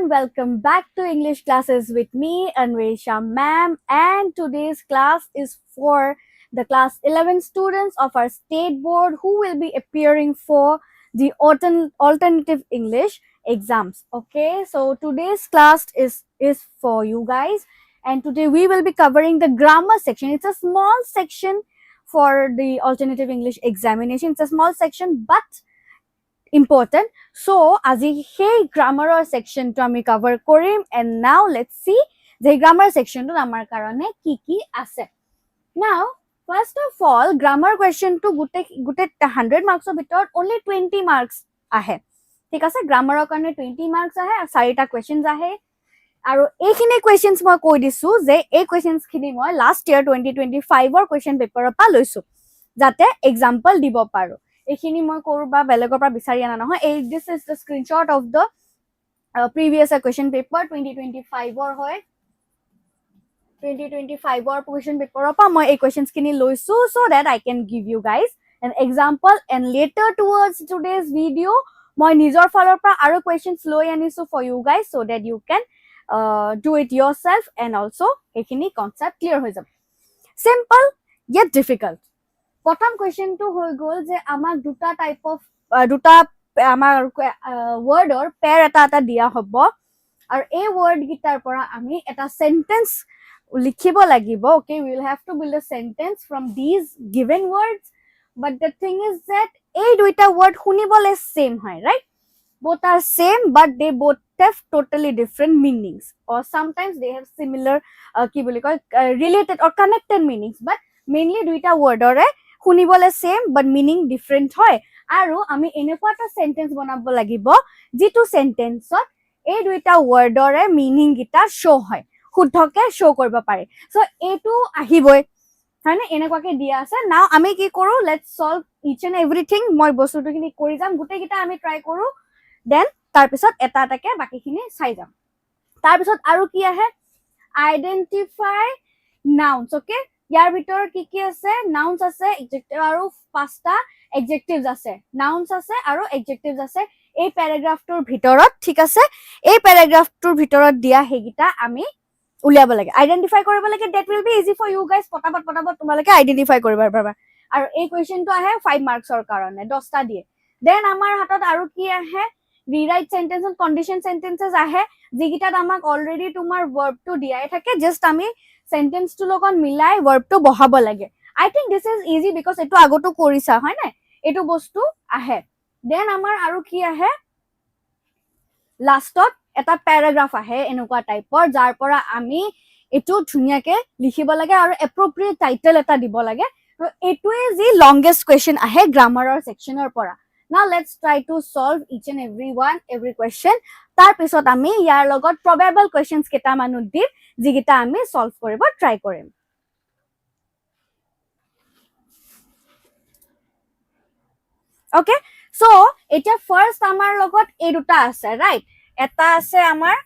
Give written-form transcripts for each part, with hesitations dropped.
welcome back to English classes with me, Anwesha Ma'am, and today's class is for the class 11 students of our state board who will be appearing for the alternative English exams. Okay, so today's class is for you guys, and today we will be covering the grammar section. It's a small section for the alternative English examination. It's a small section, but important. So আজি সেই গ্ৰামাৰৰ সেকশনটো আমি cover কৰিম and now let's see যে grammar সেকশনটো আমাৰ কাৰণে কি কি আছে. Now first of all grammar question to গুটে 100 marks ভিতৰত only 20 marks আহে. ঠিক আছে, গ্ৰামাৰৰ কাৰণে 20 marks আহে, চাৰিটা questions আহে আৰু এইখিনি questions মই কৈ দিছো যে এই questions খিনি মই last year 2025 ৰ question paper পৰা লৈছো যাতে example দিব পাৰো. এইখিনি মই কৰবা বেলেগৰ পৰা বিচাৰি আনা নহয়. This is the screenshot of the previous question paper 2025 ৰ হয়. 2025 ৰ question paper পৰা মই এই questions খিনি লৈছো so that I can give you guys an example and later towards today's video মই নিজৰ ফালৰ পৰা আৰু questions লৈ আনিছো for you guys so that you can do it yourself and also এইখিনি concept clear হৈ যাব. Simple yet difficult. প্ৰথম কোৱেশ্চনটো হৈ গল যে আমাক দুটা টাইপ অফ দুটা আমাৰ ওয়াৰ্ডৰ পেয়াৰ এটা দিয়া হ'ব আৰু এই ওয়াৰ্ড গিটাৰ পৰা আমি এটা সেন্টেন্স লিখিব লাগিব. Okay, we will have to build a sentence from these given words, but the thing is that এই দুইটা ওয়ার্ড শুনিবলে সেম হয়, right? Both are same but they both have totally different meanings or sometimes they have similar কি বুলি কয় related or connected meanings, but mainly দুইটা ওয়াৰ্ডৰে শুনিবলে same but meaning different হয় আৰু আমি এনেকুৱা এটা সেন্টেন্স বনাব লাগিব যেটো সেন্টেন্সত এই দুইটা ওয়াৰ্ডৰে মিনিং গিটা শো হয়, শুদ্ধকে শো কৰিব পাৰে. সো এটো আহিবই হয়নে, এনেকুৱাকে দিয়া আছে. নাও আমি কি কৰো, let's solve each and everything. মই বস্তুটোখিনি কৰি যাম, গোটেইকিটা আমি ট্ৰাই কৰো, দেন তাৰপিছত এটা এটাকে বাকিখিনি চাই যাম. তাৰপিছত আৰু কি আহে, আইডেন্টিফাই নাউন্স. ওকে, ইয়াৰ ভিতৰত কি কি আছে, নাউন্স আছে, এডজেক্টিভ আৰু পাঁচটা এডজেক্টিভস আছে, নাউন্স আছে আৰু এডজেক্টিভস আছে এই প্যাৰাগ্ৰাফটোৰ ভিতৰত. ঠিক আছে, এই প্যাৰাগ্ৰাফটোৰ ভিতৰত দিয়া হেগিটা আমি উলিয়াব লাগে, আইডেন্টিফাই কৰিব লাগে. That will be easy for you guys. পটাপট তোমালোকে আইডেন্টিফাই কৰিব পাৰিবা. আৰু এই কোৱেশ্চনটো আহে 5 মাৰ্কছৰ কাৰণে, 10টা দিয়ে. দেন আমাৰ হাতত আৰু কি আহে, rewrite sentence and condition sentences আহে যিগিটাত আমাক অলৰেডি তোমাৰ ভাৰ্বটো দিয়াই থাকে, জাস্ট আমি সেন্টেন্সটো লগত মিলাই ভাৰ্বটো বহাব লাগে. I think this is easy because এটো আগতো কৰিছা হয় না, এটো বস্তু আহে. দেন আমাৰ আৰু কি আহে, লাষ্টত এটা প্যাৰাগ্ৰাফ আহে এনেকুৱা টাইপৰ যাৰ পৰা আমি এটো ধুনিয়াকে লিখিব লাগে আৰু এপ্ৰোপ্ৰিয়েট টাইটেল এটা দিব লাগে. তো এটোৱে যি লংগেষ্ট কোৱেশ্চন আহে গ্ৰামাৰৰ সেকশনৰ পৰা. Now let's try to solve each and every question. তাৰ পিছত আমি ইয়াৰ লগত probable questions কেটা মানু দিম যিগিটা আমি সলভ কৰিব ট্ৰাই কৰিম. ওকে, সো এটা ফাৰ্স্ট আমাৰ লগত এই দুটা আছে, ৰাইট? এটা আছে আমাৰ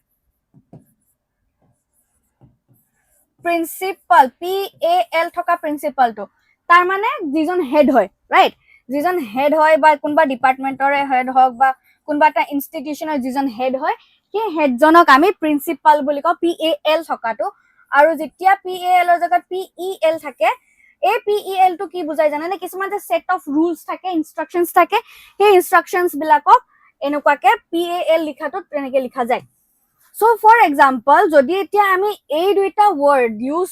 প্ৰিন্সিপাল, PAL থকা প্ৰিন্সিপালটো, তাৰ মানে যিজন হেড হয়, ৰাইট? যিজন হেড হয় বা কোনবা ডিপাৰ্টমেন্টৰে হেড হওক বা কোনবা এটা ইনষ্টিটিউচনৰ যিজন হেড হয়, সেই হেডজনক আমি প্ৰিন্সিপাল বুলি কওঁ, PAL থকাটো. আৰু যেতিয়া PAL ৰ জাগাত PEL থাকে, এই PEL টো কি বুজাই জানানে, কিছুমান যে সেট অফ ৰুলস থাকে, ইনস্ট্ৰাকশনস থাকে, সেই ইনস্ট্ৰাকশনস বিলাকক এনেকুৱাকে PAL লিখাটো তেনেকে লিখা যায়. সো ফৰ এক্সাম্পল যদি এতিয়া আমি এই দুইটা ওয়াৰ্ড ইউজ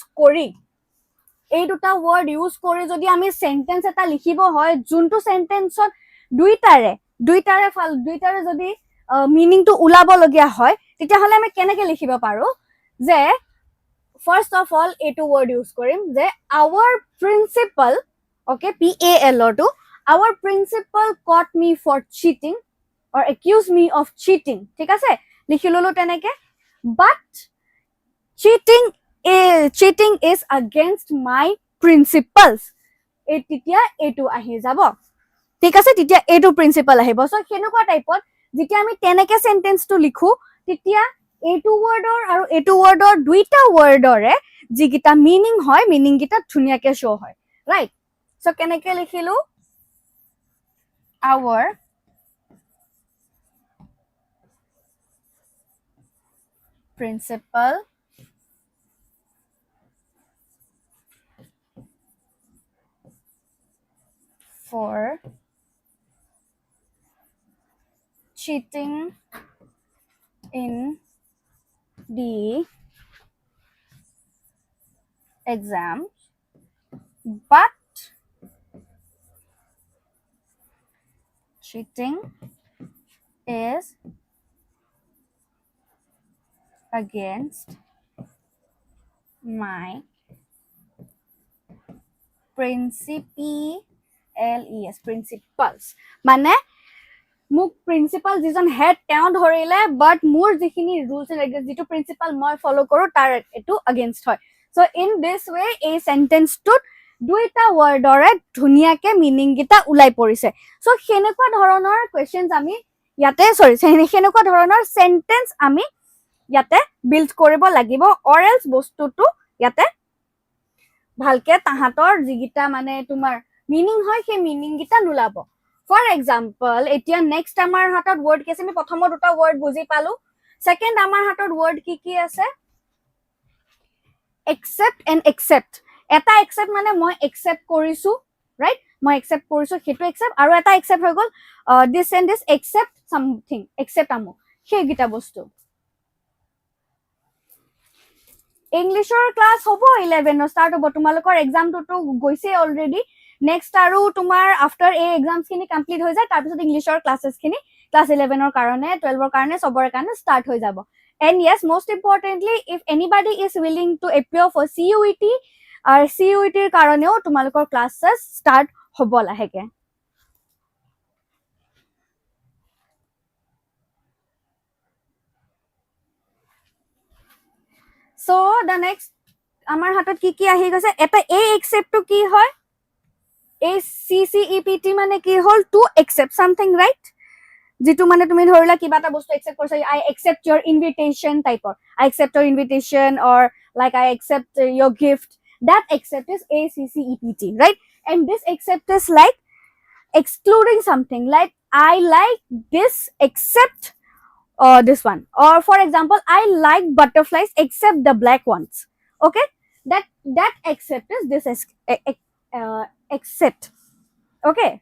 কৰি যদি আমি সেন্টেন্স এটা লিখিব হয়, যোনটো সেন্টেন্সত দুইটাৰে যদি মিনিংটো উলাব লগিয়া হয়, তেতিয়া হলে আমি কেনেকে লিখিব পাৰো যে first of all এইটো word use কৰিম যে our principal, okay, PAL to our principal caught me for cheating or accused me of cheating. ঠিক আছে, লিখি ললো তেনেকে. But cheating is against my principles. তেতিয়া এইটো আহি যাব, ঠিক আছে, তেতিয়া এইটো প্ৰিন্সিপাল আহিব. সো কেনেকুৱা টাইপত যেতিয়া আমি তেনেকে সেন্টেন্সটো লিখো, তেতিয়া এইটো ওয়াৰ্ডৰ আৰু এইটো ওয়াৰ্ডৰ দুইটা ওয়াৰ্ডৰে যিগিটা মিনিং হয়, মিনিং গিটা ধুনিয়াকে শো হয়, ৰাইট? সো কেনেকে লিখিলো, our principle for cheating in the exam, but cheating is against my principles. মানে মোক প্ৰিন্সিপাল যিজন হেড তেওঁ ধৰিলে বাট মোৰ যিখিনি ৰুলছ এণ্ড ৰেগুলেশন যিটো প্ৰিন্সিপাল মই ফলো কৰো তাৰ এটো এগেইনষ্ট হয় সো ইন দিস ওয়ে এই সেন্টেন্সটোত দুইটা ওয়াৰ্ডৰে ধুনিয়াকে মিনিং গিটা উলাই পৰিছে সো হেনেকুৱা ধৰণৰ কোৱেশ্চনছ আমি ইয়াতে হেনেকুৱা ধৰণৰ সেন্টেন্স আমি ইয়াতে বিল্ড কৰিব লাগিব অৰ এলস বস্তুটো ইয়াতে ভালকে তাহাতৰ যিগিটা মানে তোমাৰ মিনিং হয় সেই মিনিং গিটা নুলাব For example, এতিয়া next আমাৰ হাতত word কি আছে আমি প্ৰথম দুটা word বুজি পালো second আমাৰ হাতত word কি আছে accept and accept এটা accept মানে মই accept কৰিছো right মই accept কৰিছো হেতু accept আৰু এটা accept হৈ গল this and this accept something accept আমো সেই গিটা বস্তু ইংলিশৰ ক্লাস হ'ব 11 স্টাৰ্ট হ'ব তোমালোকৰ এক্সাম তো গৈছে অলৰেডি নেক্সট আৰু তোমাৰ আফটাৰ এই এক্সামস খিনি কমপ্লিট হৈ যায় তাৰ পিছত ইংলিশৰ ক্লাसेस খিনি ক্লাস 11 ৰ কাৰণে 12 ৰ কাৰণে সবৰ কাৰণে স্টার্ট হৈ যাব and yes most importantly if anybody is willing to appear for CUET or CUET ৰ কাৰণেও তোমালোকৰ ক্লাसेस স্টাৰ্ট হ'ব লাহেকে so the next আমাৰ হাতত কি আহি গৈছে এটা a accept to কি হয় ACCEPT মানে কি হল to accept something right যেটো মানে তুমি ধৰিলা কিবা এটা বস্তু accept কৰিছা I accept your invitation type or I accept your invitation or like I accept your gift that accept is ACCEPT right and this accept is like excluding something like I like this except this one or for example I like butterflies except the black ones okay that accept is this accept okay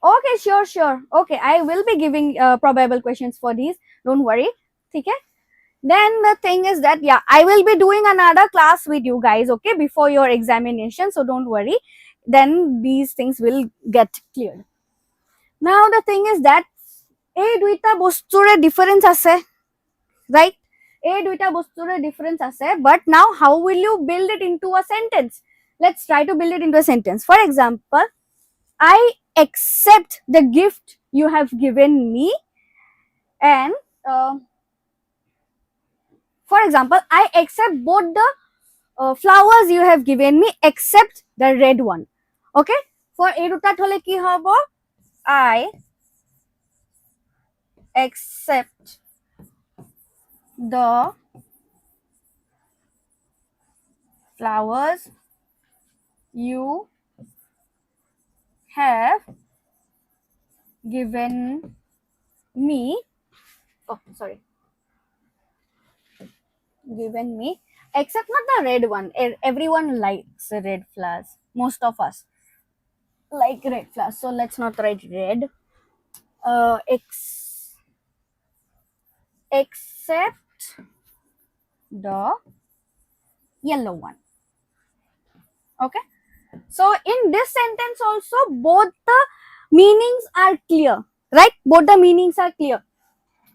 okay sure okay I will be giving probable questions for these don't worry okay then the thing is that yeah I will be doing another class with you guys okay before your examination so don't worry then these things will get cleared now the thing is that এই দুইটা বস্তুৰে difference আছে right এই দুইটা বস্তুৰে difference আছে but now how will you build it into a sentence let's try to build it into a sentence for example I accept the gift you have given me and for example I accept both the flowers you have given me except the red one okay for এই দুটা হলে কি হবে I accept the flowers you have given me given me except not the red one everyone likes red flowers most of us like red flowers so let's not write red except the yellow one okay so in this sentence also both the meanings are clear right both the meanings are clear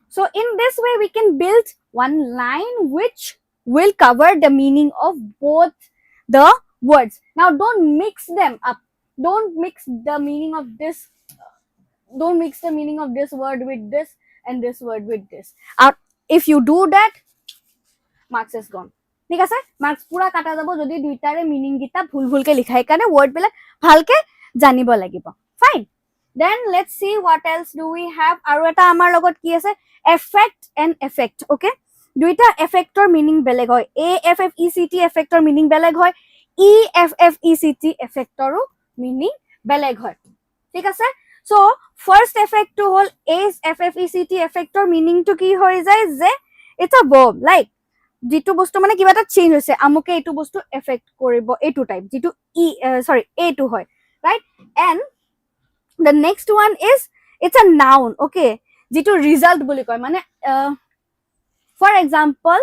so in this way we can build one line which will cover the meaning of both the words now don't mix them up don't mix the meaning of this word with this and this word with this if you do that marks is gone ঠিক আছে marks পুরা কাটা যাব যদি দুইটাৰে meaning গিটা ভুলকে লিখাই কাৰণে ওয়ার্ড বিলাক ভালকে জানিব লাগিব fine then let's see what else do we have আৰু এটা আমাৰ লগত কি আছে affect and effect okay দুইটা affector meaning বেলেগ হয় AFFECT affector meaning বেলেগ হয় EFFECT affector meaning বেলেগ হয় ঠিক আছে So first effect to hol is FFECT effect or meaning to ki hoi jay je it's a verb like jitu bostu mane kiba ta change hoise amuke etu bostu effect koribo etu type jitu a to hoy, right? And the next one is it's a noun, okay, jitu result boli koy mane for example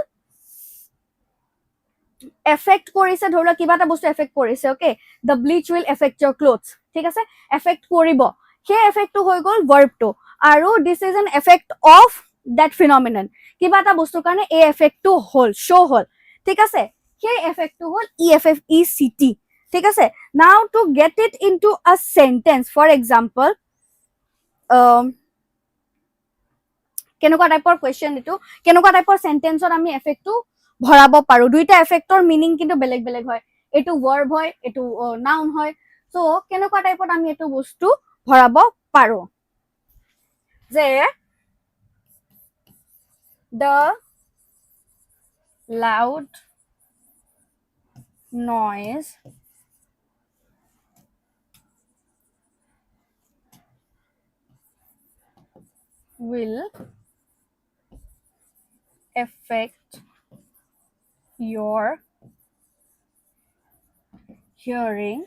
affect korise dhora kiba ta bostu affect korise, okay, the bleach will affect your clothes, thik ase affect koribo he effect to hoy gol verb to aru this is an effect of that phenomenon kiba ta bostu karone a effect to hol show hol, thik ase he effect to hol EFFECT, thik ase. Now to get it into a sentence, for example কেনেকুৱা টাইপৰ question এটো কেনেকুৱা টাইপৰ সেন্টেন্সত আমি effect two ভৰাব পাৰো দুইটা এফেক্টৰ meaning কিন্তু বেলেগ বেলেগ হয় এটো ভাৰ্ব হয় এটো নাউন হয় সো কেনেকুৱা টাইপত আমি এটো বস্তু ভৰাব পাৰো যে the loud noise will affect your hearing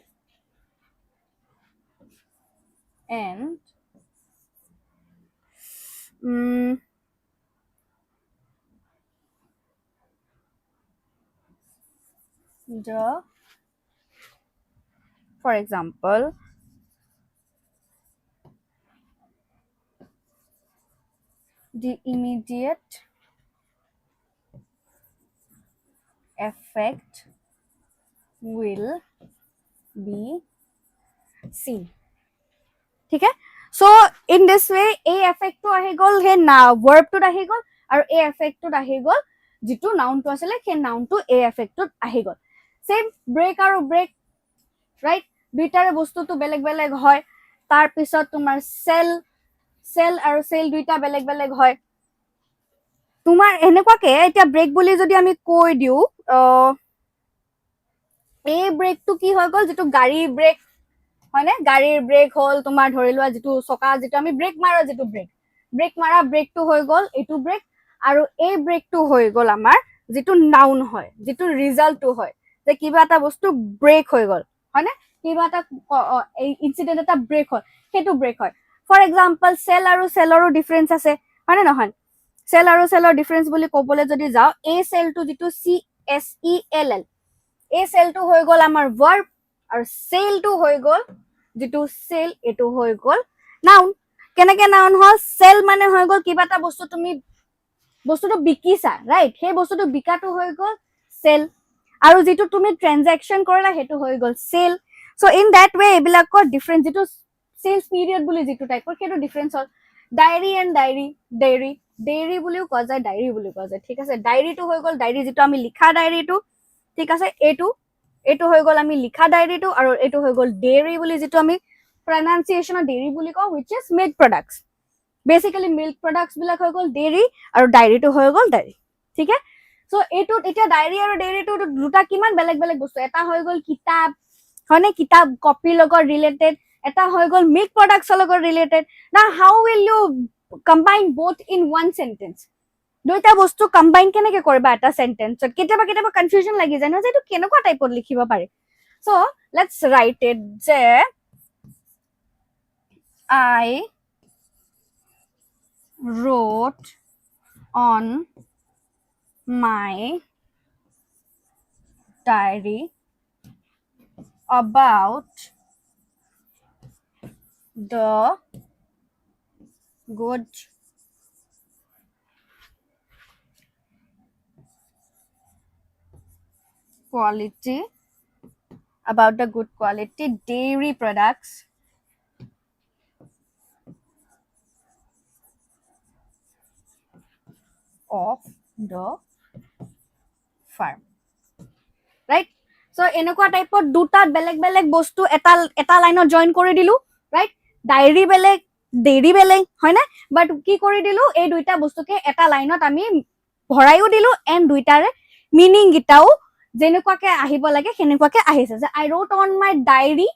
and for example the immediate effect will be seen, ठीक है. So in this way a effect to ahi gol he na verb to ahi gol aru a effect to ahi gol jitu noun to asile he noun to a effect to ahi gol same break aru break, right? দুইটাৰে বস্তুটো বেলেগ বেলেগ হয় তাৰ পিছত তোমাৰ cell আৰু cell দুইটা বেলেগ বেলেগ হয় তোমাৰ এনেকুৱাকে এতিয়া ব্ৰেক বুলি যদি আমি কৈ দিও এই ব্ৰেকটো কি হৈ গল যেটো গাড়ীৰ ব্ৰেক হয়নে গাড়ীৰ ব্ৰেক হল তোমাৰ ধৰি লোৱা যেটো চকা যেটো আমি ব্ৰেক মাৰা যেটো ব্ৰেক মাৰা ব্ৰেকটো হৈ গল এটো ব্ৰেক আৰু এই ব্ৰেকটো হৈ গল আমাৰ যেটো নাউন হয় যেটো ৰিজাল্টটো হয় যে কিবা এটা বস্তু ব্ৰেক হৈ গল হয়নে কিবা এটা ইনসিডেন্ট এটা ব্ৰেক হয় হেতু ব্ৰেক হয় ফৰ এক্সাম্পল সেল আৰু সেলৰো ডিফাৰেন্স আছে হয়নে নহয় সেল আৰু সেলৰ ডিফাৰেন্স বুলি ক'বলে যদি যাও এ সেলটো যেটো CSELL এ সেলটো হৈ গল আমাৰ ভাৰ্ব আৰু সেলটো হৈ গল যেটো সেল এটো হৈ গল নাউন কেনেকে নাউন হল সেল মানে হৈ গল কিবা এটা বস্তু তুমি বস্তুটো বিকিছা ৰাইট সেই বস্তুটো বিকাটো হৈ গল সেল আৰু যেটো তুমি ট্ৰানজাকশন কৰিলা হেতু হৈ গল sale so in that way এবিলাকৰ ডিফাৰেন্স যেটো সেলস পিৰিয়ড বুলি যেটো টাইপৰ হেতু ডিফাৰেন্স হল ডায়েৰী এন্ড ডায়েৰী বুলিও কোৱা যায় ডায়েৰী বুলি কোৱা যায় ঠিক আছে ডায়েৰীটো হৈ গল ডায়েৰী যেটো আমি লিখা ডায়েৰীটো ঠিক আছে এটো হৈ গল আমি লিখা ডায়েৰীটো আৰু এটো হৈ গল ডেইৰী বুলি যেটো আমি pronunciation of dairy বুলি কও which is milk products basically milk products বিলাক হৈ গল dairy আৰু diary to হৈ গল dairy ঠিক আছে সো এটো এটা diary আৰু dairy to দুটা কিমান বেলেগ বেলেগ বস্তু এটা হৈ গল কিতাপ হয়নে কিতাপ কপি লগত ৰিলেটেড এটা হৈ গল milk products লগত related now how will you combine both in one sentence দুইটা বস্তু কম্বাইন কেনেকে কৰিবা এটা সেন্টেন্সত কেতিয়াবা কনফিউজন লাগি যায় ন যে এটো কেনেকুৱা টাইপত লিখিব পাৰি সো লেটস রাইট ইট যে I wrote on my diary about the good quality dairy products of the farm right so এনেকুৱা টাইপৰ দুটা বেলেগ বেলেগ বস্তু এটা লাইনত জয়েন কৰি দিলু right ডায়েৰী বেলেগ ডেইৰী বেলেগ হয় না বাট কি কৰি দিলু এই দুইটা বস্তুকে এটা লাইনত আমি ভৰাইও দিলু এন্ড দুইটাৰে মিনিং গিটাও যেনেকুৱাকে আহিব লাগে হেনেকুৱাকে আহিছে যে I wrote on my diary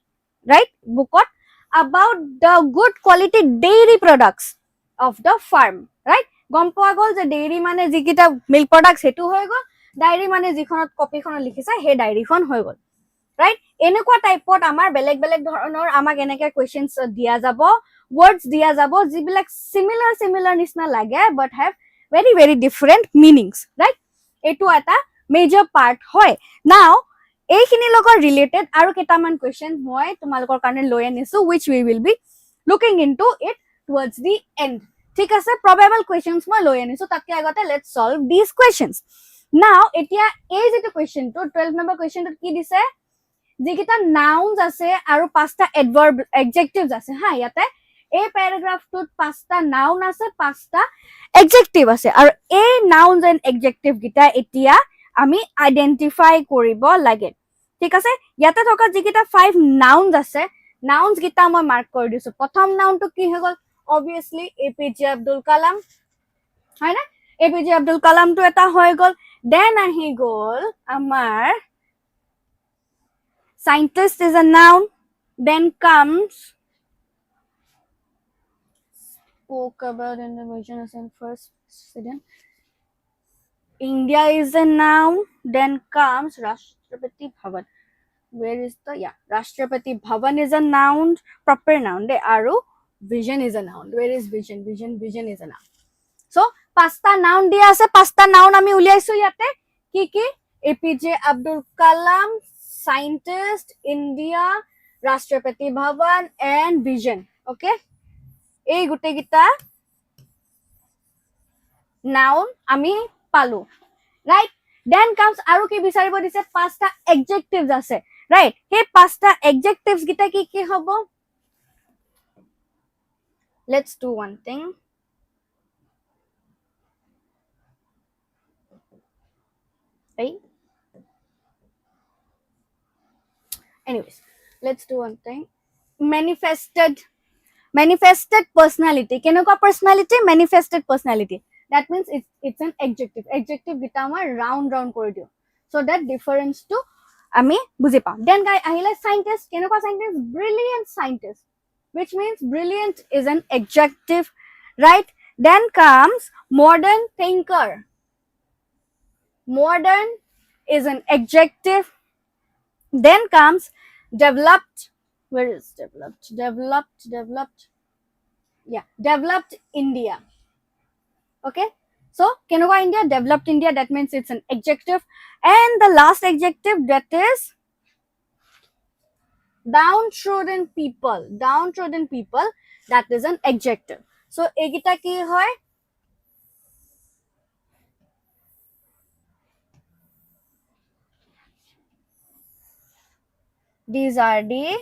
right bookত about the good quality dairy products of the farm, right? গম পোৱা গ'ল যে ডেইৰী মানে যিকিটা মিল্ক প্ৰডাক্টস হেতু হৈ গ'ল, ডায়েৰী মানে যিখনত কপিখনত লিখিছে সেই ডায়েৰীখন হৈ গ'ল, ৰাইট? এনেকুৱা টাইপত আমাৰ বেলেগ বেলেগ ধৰণৰ আমাক এনেকে কুৱেশ্যনছ দিয়া যাব, words দিয়া যাব যিবিলাক similar নিচিনা লাগে but have very different meanings, right? এইটো এটা major part হয়. Now এইখিনি লগত ৰিলেটেড আৰু কেইটামান কুৱেশ্যন মই তোমালোকৰ কাৰণে লৈ আনিছো which we will be looking into it towards the end. ঠিক আছে, probable questions মই লৈ আনিছো, তাতকে আগতে let's solve these questions. Now এতিয়া এই যেটো কুৱেশ্যনটো 12 নম্বৰ কুৱেশ্যনটো কি দিছে, যিকিটা nouns আছে আৰু পাঁচটা adverb adjectives আছে হা, ইয়াতে এই প্যাৰাগ্ৰাফটোত পাঁচটা noun আছে, পাঁচটা adjective আছে, আৰু এই nouns and adjective গিটা এতিয়া আমি আইডেন্টিফাই কৰিব লাগে, ঠিক আছে? ইয়াতে থকা যিকিটা 5 nouns আছে, nouns গিটা মই মাৰ্ক কৰি দিছো। প্ৰথম নাউনটো কি হৈ গ'ল, obviously APJ আব্দুল কালাম, হয় না? APJ আব্দুল কালামটো এটা হৈ গ'ল। দেন আহি গ'ল আমাৰ scientist is a noun. Then comes spoke about in the version as in first student. India is a noun. Then comes Rashtrapati Bhavan. Where is the Rashtrapati Bhavan is a noun, proper noun. De aru vision is a noun. Where is vision? Vision is a noun. So pasta noun dia ase, pasta noun ami uliaisu yate ki APJ Abdul Kalam, scientist, India, Rashtrapati Bhavan and vision. Okay, ei gute gita noun ami palu, right? Then comes aru ki bisaribo dise pasta adjectives ase, right? He pasta adjectives gita ki hobo, let's do one thing. Right? Anyways, let's do one thing. Manifested personality. Kenokwa personality? Manifested personality. That means it's an adjective. Adjective gita ma round kori dio, so that difference to ami buji pa. Then guy ahile scientist. Kenokwa scientist? Brilliant scientist, which means brilliant is an adjective, right? Then comes modern thinker. Modern is an adjective. Then comes developed. Where is developed? Developed India. Okay, so Kenova India, developed India, that means it's an adjective. And the last adjective, that is downtrodden people, that is an adjective. So egita ki hoy, these are the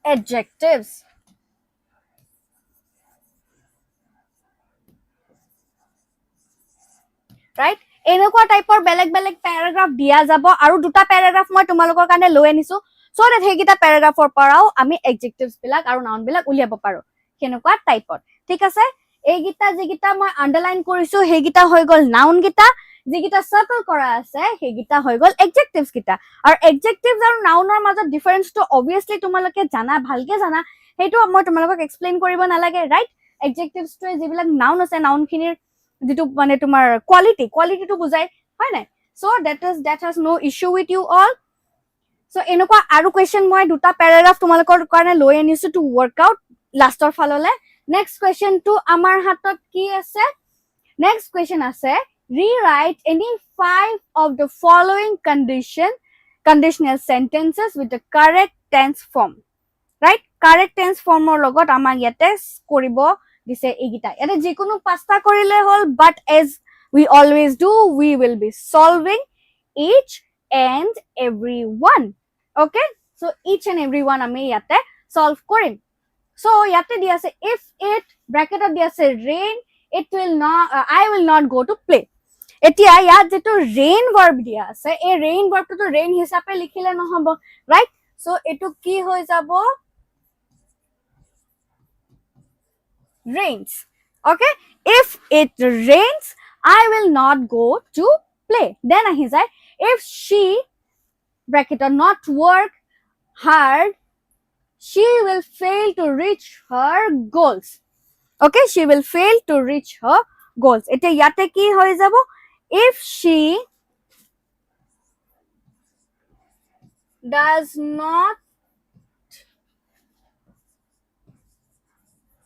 adjectives, right? এনেকুৱা টাইপৰ বেলেগ প্যাৰাগ্ৰাফ দিয়া যাব, আৰু দুটা প্যাৰাগ্ৰাফ মই তোমালোকৰ কাৰণে লৈ আনিছো, so that হেগিটা প্যাৰাগ্ৰাফৰ পৰাও আমি adjectives বিলাক আৰু noun বিলাক উলিয়াব পাৰো, কেনেকুৱা টাইপৰ, ঠিক আছে? এইগিটা যিগিটা মই আন্ডাৰলাইন কৰিছো হেগিটা হৈ গ'ল noun গিটা, যিগিটা সাৰ্কেল কৰা আছে হেগিটা হৈ গ'ল adjectives গিটা। আৰু adjectives আৰু nounৰ মাজত ডিফাৰেন্সটো obviously তোমালোকে জানা, ভালকে জানা, হেতু মই তোমালোকক এক্সপ্লেইন কৰিব নালাগে, ৰাইট? adjectives টো যিবিলাক noun আছে, noun খিনিৰ যেটো মানে তোমাৰ কোৱালিটিটো বুজাই, হয় নাই? So that has no issue with you all. So এনেকুৱা আৰু কুৱেশ্যন মই দুটা প্যাৰাগ্ৰাফ তোমালোকৰ কাৰণে লৈ আনিছো to work out লাষ্টৰ ফাললে। নেক্সট কুৱেশ্যনটো আমাৰ হাতত কি আছে? নেক্সট কুৱেশ্যন আছে, rewrite any 5 of the following conditional sentences with the correct tense form, right? Correct tense form or logot amag yate koribo dise egita, yate jekonu pasta korile hol, but as we always do, we will be solving each and every one. Okay, so each and every one ami yate solve korim. So yate dia ase if it bracket dia ase rain, it will not I will not go to play. এতিয়া ইয়াত যেটো rain verb দিয়া আছে, এই rain verb টো rain হিচাপে লিখিলে নহব, right? So এটো কি হৈ যাব, rains. Okay, if it rains, I will not go to play. Then ahi jay, if she bracket or not work hard, she will fail to reach her goals. Okay, she will fail to reach her goals. Eta yate ki hoy jabo, if she does not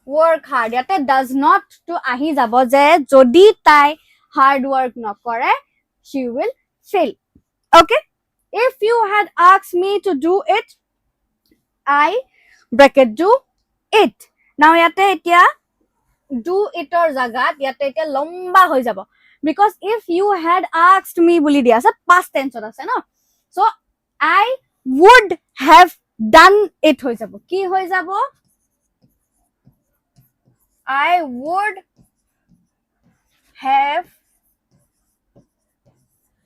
work hard, yate does not to ahi jabo je jodi tai hard work nokore, she will fail. Okay, if you had asked me to do it, I bracket do it. Now yate etia do it or jagat yate etia lomba hoy jabo, because if you had asked me boli dia ase past tense ase no, so I would have done it hoy jabo. Ki hoy jabo? I would have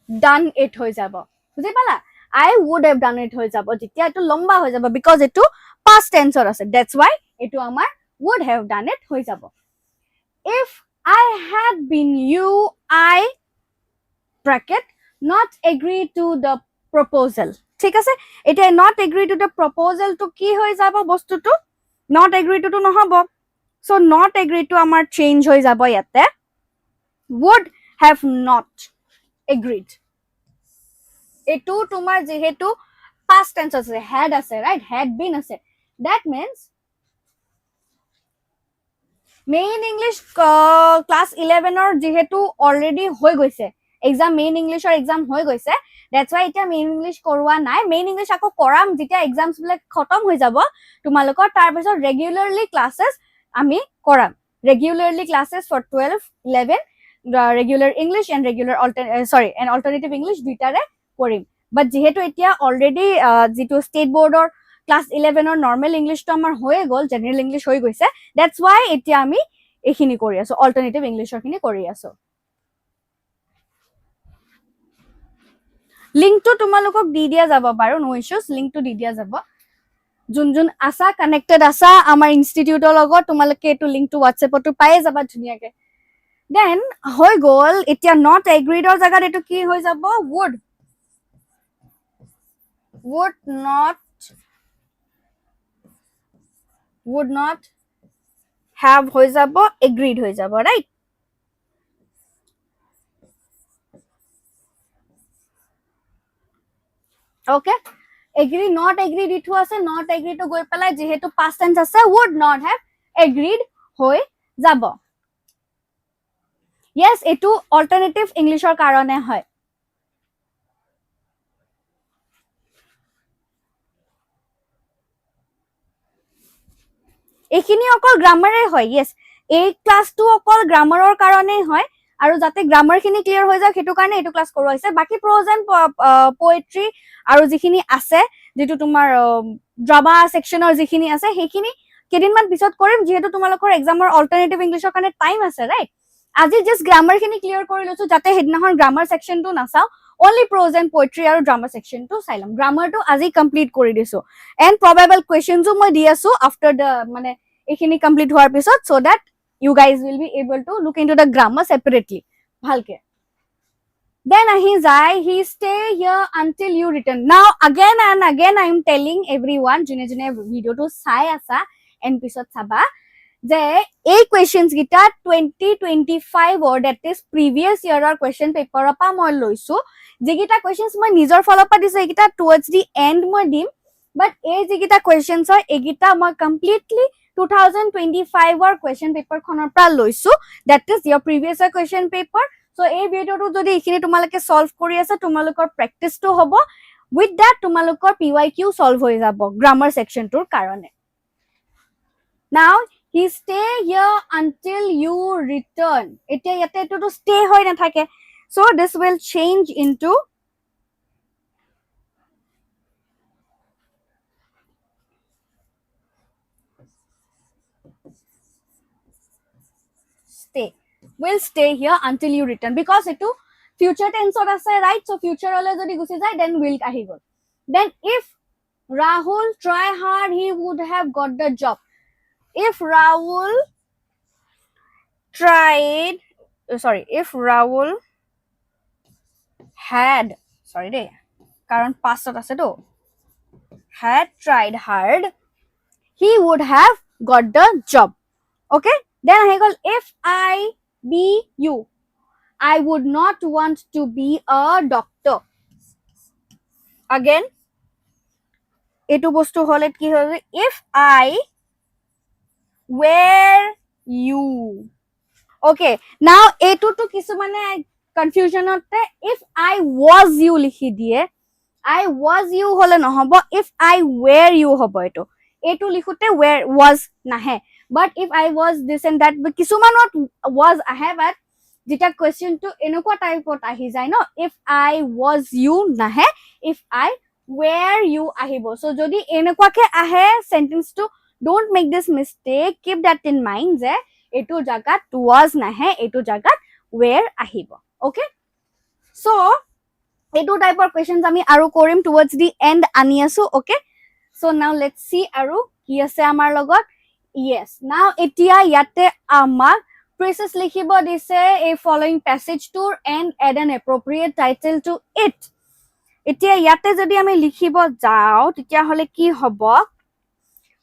done it hoy jabo. বুজি পালা? I would have done it hoy jabo যেতিয়া এটো লম্বা হৈ যাব, because এটো past tense আছে, that's why এটো আমাৰ would have done it হৈ যাব. If I had been you, I bracket not agree to the proposal. ঠিক আছে, এটা not agree to the proposal to কি হৈ যাব বস্তুটো, not agree to নহব, so not agree to আমাৰ change হৈ যাব ইয়াতে, would have not agreed. এটো তোমাৰ যেহেতু past tense আছে, had আছে, right, had been আছে, that means main English class 11 or যেহেতু অলরেডি হৈ গৈছে এক্সাম, মেইন ইংলিশৰ এক্সাম হৈ গৈছে, দ্যাটস ওয়াই এটা মেইন ইংলিশ কৰোৱা নাই, মেইন ইংলিশ আকৌ কৰাম যেতিয়া এক্সামস বিলাক খতম হৈ যাব তোমালোকৰ, তাৰ পিছত ৰেগুলাৰলি ক্লাसेস আমি কৰাম, regularly classes for 12 11 regular English and regular and alternative English দুইটাৰে কৰিম। বাট যেহেতু এতিয়া অলৰেডি যেটো ষ্টেট বোৰ্ডৰ ক্লাস 11 নৰ্মাল ইংলিশটো আমাৰ হৈ গল, জেনাৰেল ইংলিশ হৈ গৈছে, দ্যাটস ওয়াই এতিয়া আমি এইখিনি কৰি আছো, অল্টাৰনেটিভ ইংলিশৰ খিনি কৰি আছো। লিংকটো তোমালোকক দি দিয়া যাব বাৰু, নো ইস্যুজ, লিংকটো দি দিয়া যাব, যোন যোন আছা কানেক্টেড আছা আমাৰ ইনষ্টিটিউটৰ লগত, তোমালোকে এইটো লিংকটো হোৱাটছএপতো পায়ে যাবা ধুনীয়াকে। দেন হৈ গল, এতিয়া নট এগ্ৰিডৰ জায়গাত এইটো কি হৈ যাব, would not have হৈ যাব, agreed হৈ যাব, right? Okay, agree not agreed ইটো আছে, not agreed to গৈ পেলাই যেহেতু past tense আছে, would not have agreed হৈ যাব। yes, এটো অল্টাৰনেটিভ ইংলিশৰ কাৰণে হয়। এইখিনি অকল গ্ৰামাৰে হয়, yes, এই ক্লাসটো অকল গ্ৰামাৰৰ কাৰণেই হয়, আৰু যাতে গ্ৰামাৰ খিনি ক্লিয়াৰ হৈ যায় সেইটো কাৰণে এইটো ক্লাস কৰোৱা হৈছে। বাকি প্ৰজ এণ্ড পোয়েট্ৰি আৰু যিখিনি আছে, যেটো তোমাৰ ড্ৰামা সেকশনৰ যিখিনি আছে সেইখিনি কেদিনমান পিছত কৰিম, যেহেতু তোমালোকৰ এক্সামৰ অল্টাৰনেটিভ ইংলিশৰ কাৰণে টাইম আছে, ৰাইট? আজি জাস্ট গ্ৰামাৰ খিনি ক্লিয়াৰ কৰি লৈছো, যাতে হেদিনাখন গ্ৰামাৰ সেকশনটো নাচাও, only prose and poetry আৰু drama section to চাইলাম। গ্ৰামাৰটো আজি কমপ্লিট কৰি দিছো, and probable questions মই দি আছো after the মানে এইখিনি কমপ্লিট হোৱাৰ পিছত, so that you guys will be able to look into the grammar separately ভালকে। then ahi jai, he stay here until you return. now again and again I am telling everyone june june video to sai asa and pisot saba যে এই questions গিটা 2025 or that is previous year or question paper পা মই লৈছো, যেগিটা questions মই নিজৰ ফালৰ পৰা দিছো এগিটা towards the end মই দিম, but এই যেগিটা কোৱেশ্চনস হয় এগিটা মই completely 2025 or question paper খনৰ পৰা লৈছো, that is your previous year question paper। so এই ভিডিওটো যদি এখিনি তোমালোকে সলভ কৰি আছে, তোমালোকৰ প্ৰেক্টিসটো হ'ব, with that তোমালোকৰ PYQ সলভ হৈ যাব গ্ৰামাৰ সেকশনটোৰ কাৰণে। now he stay here until you return, এতিয়া ইয়াতে এটো stay হৈ নাথাকে, so this will change into stay, will stay here until you return, because etu future tense or ase, right? so future ole jodi gusi jay then will ahi gol। then if Rahul try hard he would have got the job, if Rahul tried, if Rahul had, sorry de karon past ot ase to, had tried hard he would have got the job. Okay, then ahi gol if I be you, I would not want to be a doctor. Again etu bostu hole ki hobe if I were you. Okay, now etu to kisumane confusion hote if I was you likhi die. I was you hole nohobo, if I were you hobo etu. Etu likhute where was nahe, but if I was this and that, but kisumanot was ahe, but jeta question to enokwa type ot ahi jay no, if I was you nahe, if I were you ahibo. So jodi enokwa ke ahe sentence to, don't make this mistake, keep that in mind je etu jagat was nahe, etu jagat where ahibo. Okay, so etu type of questions ami aru korim towards the end ani asu. Okay, so now let's see aru ki ase amar logot. Yes, now etia yate amak Précis likhibo dise a following passage tour and add an appropriate title to it. Etia yate jodi ami likhibo jao tetia hole ki hobo,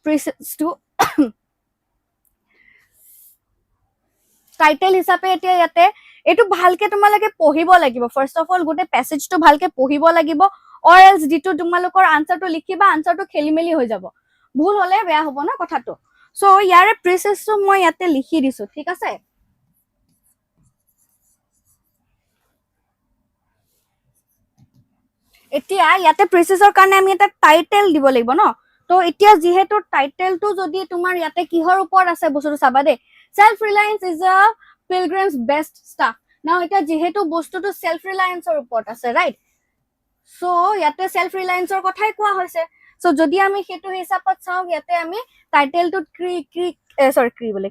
Précis to title hisabe etia yate etu bhalke tumalake pohibo lagibo. First of all gote passage to bhalke pohibo lagibo, or else ditu tumalokor answer to likhiba, answer to khelimeli hoi jabo, bhul hole beya hobo na kotha to. So yare Précis to moi yate likhi disu, thik ase. এতিয়া ইয়াতে প্ৰেচিছৰ কাৰণে আমি এটা title দিব লাগিব ন, তো এতিয়া যেহেতু টাইটেলটো যদি তোমাৰ ইয়াতে কিহৰ ওপৰত আছে বস্তুটো চাবা দে, self reliance is a pilgrim's best staff. Now এতিয়া যেহেতু বস্তুটো সেলফ ৰিলায়েন্সৰ ওপৰত আছে, ৰাইট, সো ইয়াতে সেলফ ৰিলায়েন্সৰ কথাই কোৱা হৈছে। সো যদি আমি হেতু হিচাপত চাও, ইয়াতে আমি টাইটেলটো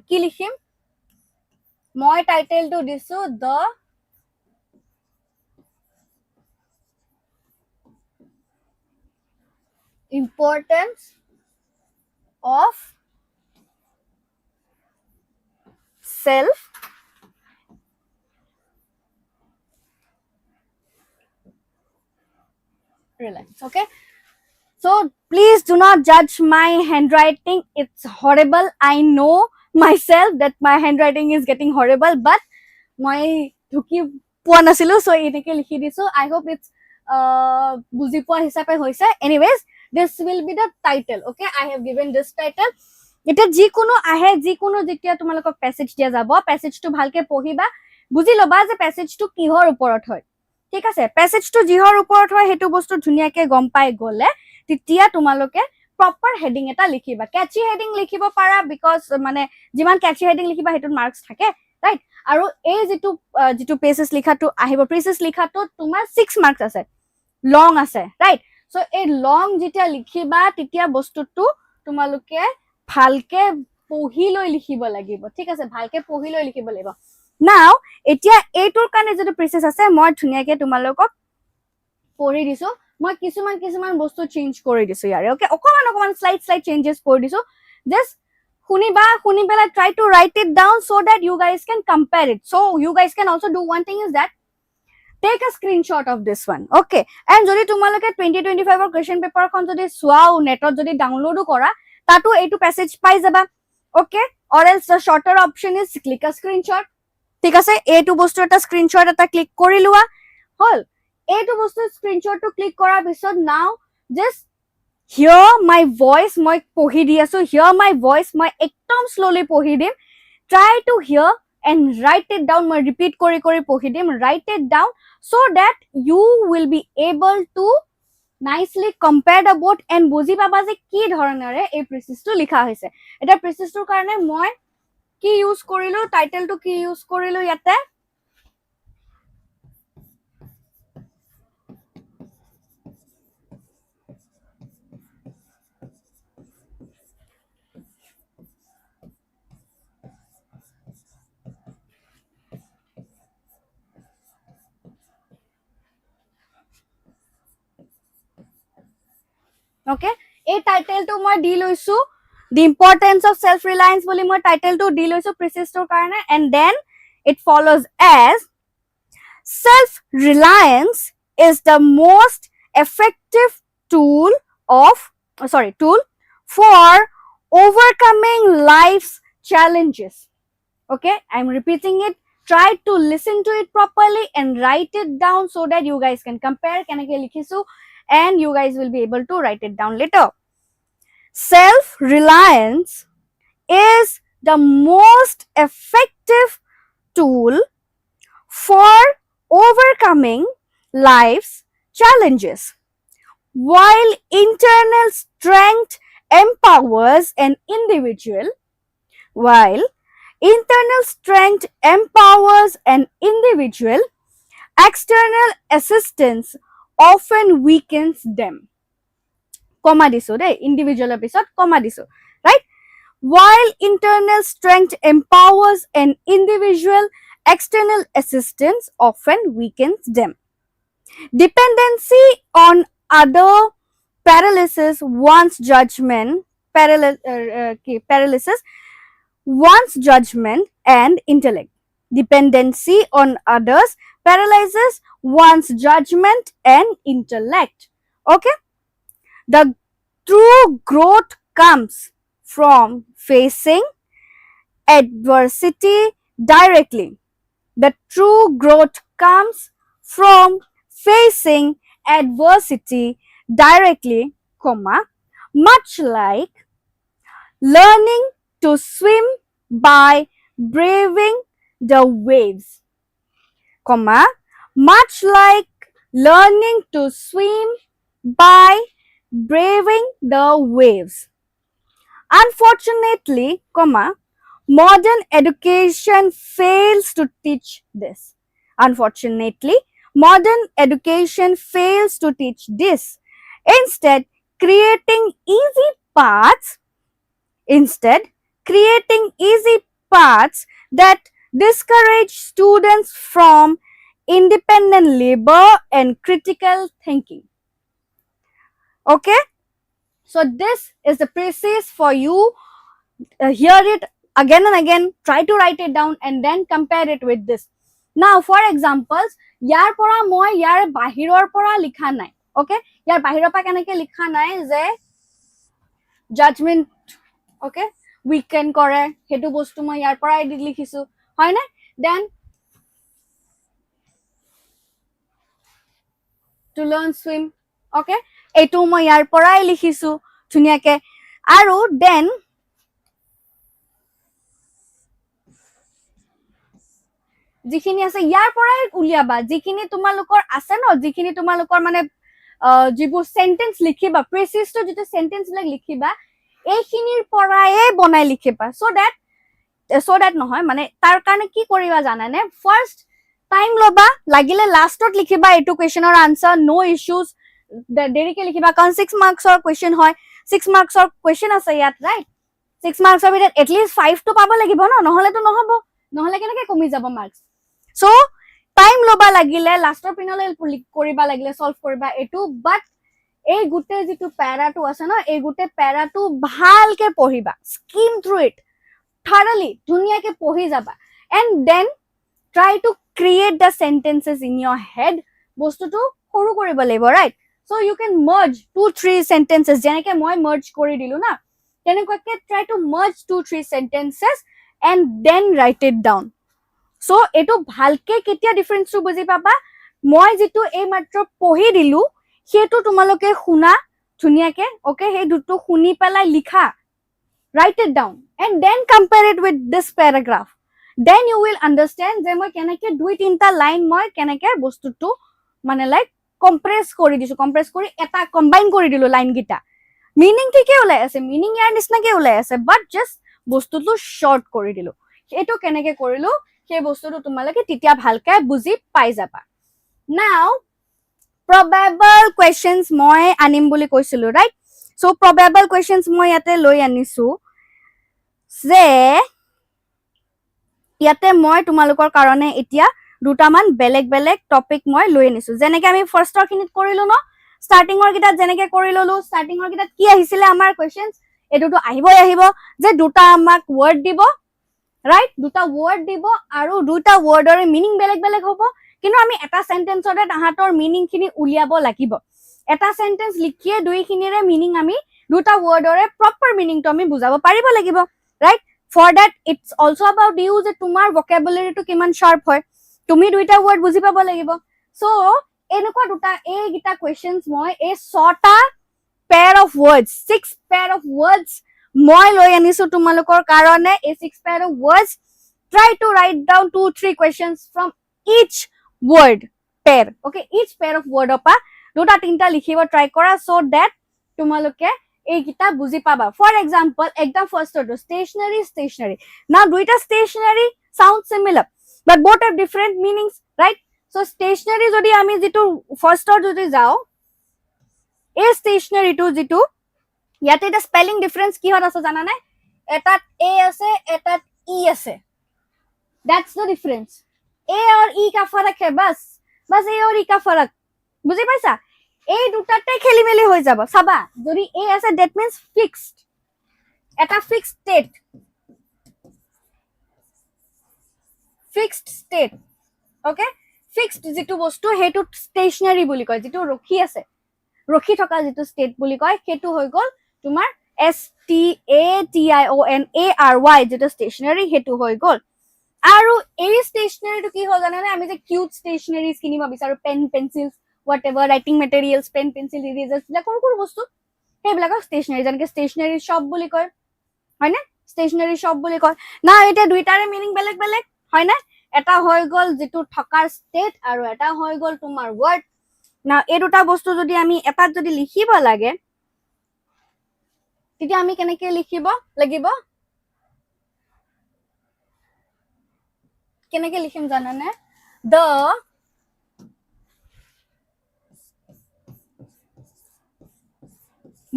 কি লিখিম, মই টাইটেলটো দিছো the importance of self reliance. Okay, so please do not judge my handwriting, it's horrible. I know myself that my handwriting is getting horrible, but moi dhuki poa nasilu, so eneke likhi disu. I hope it's buji poa hisabe hoise. Anyways, this will be the title. Okay, I have given this title. Eta jikono ahe, jikono jetia tumalok passage dia jabo, passage to bhalke pohiba, buji loba je passage to kihor uporot hoy, ঠিক আছে। passage to jihor uporot hoy hetu bostu dhuniake gom pai gole titia tumaloke proper heading eta likhiba, catchy heading likhibo para, because mane jiman catchy heading likhiba hetun marks thake, right, aru ei jitu pages likha to ahibo, Précis likha to tumar 6 marks ase, long ase, right। So a long jetia likhiba titia bostu tu tumaloke bhalke pohi loi likhibo lagibo, ঠিক আছে, bhalke pohi loi likhibo lagibo। Now etia etur kane jetu Précis ase moi dhuniake tumalokok pori disu, moi kisuman bostu change kori disu yare। Okay, okoman slight changes kori disu, just huni bela try to write it down so that you guys can compare it। So you guys can also do one thing, is that take a screenshot of this one। Okay, and jodi tumalake 2025 question paper khon jodi swao netot jodi download kora tato etu passage pai jaba। Okay, or else the shorter option is click a screenshot, ঠিক আছে, এটো বস্তু এটা screenshot এটা click কৰি লোৱা হল। এটো বস্তু স্ক্ৰিনশট টু ক্লিক কৰাৰ পিছত নাও জাস্ট হিয়াৰ মাই ভয়েস, মই পঢ়ি দি আছো, হিয়াৰ মাই ভয়েস, মই একদম স্লোলি পঢ়ি দিম, try to hear and write it down, মই ৰিপিট কৰি পঢ়ি দিম, write it down so that you will be able to nicely compare the both and বুজি পাবা যে কি ধৰণৰে এই প্ৰেচিছটো লিখা হৈছে। এটা প্ৰেচিছটোৰ কাৰণে মই কি ইউজ কৰিলো, টাইটেলটো কি ইউজ কৰিলো ইয়াতে, okay, এই টাইটেলটো মই দি লৈছো the importance of self reliance boli moi title to di loisu Précis tor karone, and then it follows as self reliance is the most effective tool for overcoming life's challenges. Okay, I'm repeating it. Try to listen to it properly and write it down so that you guys can compare kenake likhisu and you guys will be able to write it down later. Self-reliance is the most effective tool for overcoming life's challenges. While internal strength empowers an individual, external assistance often weakens them. Comma diso, right? Individual episode, comma diso, right? While internal strength empowers an individual, external assistance often weakens them. Dependency on other paralyzes one's judgment and intellect. Dependency on others paralyzes one's judgment and intellect. Okay? The true growth comes from facing adversity directly. The true growth comes from facing adversity directly, comma, much like learning to swim by braving the waves, comma, much like learning to swim by braving the waves. Unfortunately, comma, modern education fails to teach this. Unfortunately, modern education fails to teach this. Instead, creating easy paths that discourage students from independent labor and critical thinking. Okay? So this is the Précis for you. Hear it again and again, try to write it down and then compare it with this. Now for examples, yar pora moi yar bahiror pora likha nai. Okay, yar bahiror pa kenake likha nai je judgment, okay, weaken kore hetu bostu moi yar pora edit likhisu hoy na. Then to learn swim, okay, etu moi yar pora likhisu dhuniake. Aru then যিখিনি আছে ইয়াৰ পৰাই উলিয়াবা, যিখিনি তোমালোকৰ আছে ন, যিখিনি তোমালোকৰ মানে যিবোৰ সেন্টেন্স লিখিবা, প্ৰেচিছটো যেটা সেন্টেন্স বিলাক লিখিবা এইখিনিৰ পৰাই বনাই লিখিবা, so that নহয় মানে তাৰ কাৰণে কি কৰিবা জানানে, ফাৰ্স্ট টাইম লবা, লাগিলে লাষ্টত লিখিবা এটো কোৱেশ্চনৰ আনসাৰ, নো ইস্যুজ, দেৰিকে লিখিবা কাৰণ 6 মাৰ্কছৰ কোৱেশ্চন হয়, 6 মাৰ্কছৰ কোৱেশ্চন আছে ইয়াত, ৰাইট? 6 মাৰ্কছৰ ভিতৰত এটলিষ্ট 5 টো পাব লাগিব ন, নহলেতো নহব, নহলে কেনেকে কমি যাব marks. So time loba lagile laster pinole koriba lagile solve koriba etu, but ei gute jitu para tu ase na, ei gute para tu bhalke pohiba, skim through it thoroughly, dunia ke pohi jaba, and then try to create the sentences in your head, bostu tu horu koriba laibo, right? So you can merge 2-3 sentences, jeneke moi merge kori dilu na, tenekake try to merge 2-3 sentences and then write it down. So eto bhalke ketia difference tu buji paba, moi jitu ei matro pohi dilu hetu tumaloke huna dhuniake, okay, he duto huni pelai likha, write it down and then compare it with this paragraph, then you will understand je moi kenake 2-3 line moi kenake bostu tu mane like compress kori disu, compress kori eta combine kori dilu line gita, meaning thike ulai ase, meaning yar nisna ke ulai ase, but just bostu tu short kori dilu, eto kenake korilu সেই বস্তুটো তোমালোকে তেতিয়া ভালকে বুজি পাই যাবা। Now probable questions মই আনিম বুলি কৈছিলো, right? So probable questions মই ইয়াতে লৈ আনিছো যে ইয়াতে মই তোমালোকৰ কাৰণে এতিয়া দুটামান বেলেগ বেলেগ টপিক মই লৈ আনিছো, যেনেকৈ আমি ফাৰ্ষ্টৰ খিনিত কৰিলো ন, স্টাৰ্টিংৰ কিটাত যেনেকৈ কৰি ললো, স্টাৰ্টিংৰ কিটাত কি আহিছিলে আমাৰ কোৱেশ্চনস, এটোটো আহিবই আহিব যে দুটা আমাক ওয়াৰ্ড দিব, right? দুটা ওয়াৰ্ড দিব আৰু দুটা ওয়াৰ্ডৰ মিনিং বেলেগ বেলেগ হ'ব, কিন্তু আমি এটা সেন্টেন্সতে তাহাতৰ মিনিং খিনি উলিয়াব লাগিব, এটা সেন্টেন্স লিখিয়ে দুইখিনিৰে মিনিং আমি দুটা ৱৰ্ডৰে প্ৰপাৰ মিনিংটো আমি বুজাব পাৰিব লাগিব right for that it's also about you যে তোমাৰ ভোকাবুলাৰিটো কিমান শাৰ্প হয় তুমি দুইটা ৱৰ্ড বুজি পাব লাগিব সো এনেকুৱা দুটা এই গিটা কোৱেশ্চনস মই এই 6টা pair of words 6 pair of words মই লৈ আনিছো তোমালোকৰ কাৰণে এই 6 pair of words try to write down 2-3 questions from each word pair okay each pair of word opa দুটা তিনটা লিখিব ট্রাই কৰা so that তোমালোকে এই গিটা বুজি পাবা for example একদম ফার্স্ট অটো stationary now দুইটা stationary sound similar but both have different meanings right so stationary যদি আমি যেটো ফাৰ্স্টৰ যদি যাও এই stationary to যেটো ইয়াতে এটা স্পেলিং ডিফারেন্স কি হত আছে জানা নাই এটাত a আছে এটাত e আছে that's the difference a और e का फर्क है बस a और e का फर्क বুঝি পাইছা এই দুটাতে খেলিমেলি হৈ যাব সাবা যদি a আছে that means fixed এটা fixed state okay fixed যেটো বস্তু হেতু stationary বুলি কয় যেটো ৰখি আছে ৰখি থকা যেটো state বুলি কয় হেতু হৈ গল তোমাৰ stationary যেটো stationary হেতু হৈ গল আৰু এই stationary কি হ'ল জানানে আমি যে cute stationaries কিনিব বিচাৰো pen pencils whatever writing materials pen pencil erasers লা কোন বস্তু হেবিলাক stationary জানকে stationary shop বুলি কয় হয় না stationary shop বুলি কয় না এটা দুইটাৰে মিনিং বেলেগ বেলেগ হয় না এটা হৈ গল যেটো থকাৰ state আৰু এটা হৈ গল তোমাৰ word না এই দুটা বস্তু যদি আমি এটাত যদি লিখিব লাগে তেতিয়া আমি কেনেকৈ লিখিব লাগিব কেনেকৈ লিখিম জানানে the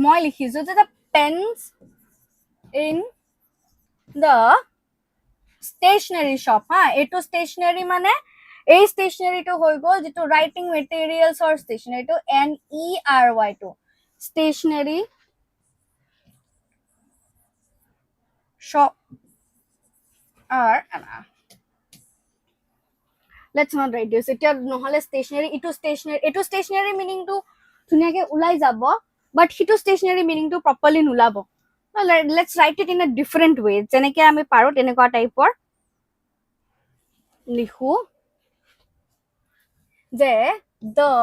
মই লিখিছো যে the pens in the stationery shop ha eto stationery মানে এই stationery to হৈ গল যেটো writing materials or stationery to NERY to stationery shop are let's not write this এটা নহলে stationery eto stationery meaning to ধুনিয়াকে উলাই যাব but hitu stationery meaning to properly nulabo let's write it in a different way jeneke ami paro tenekwa type or likhu যে the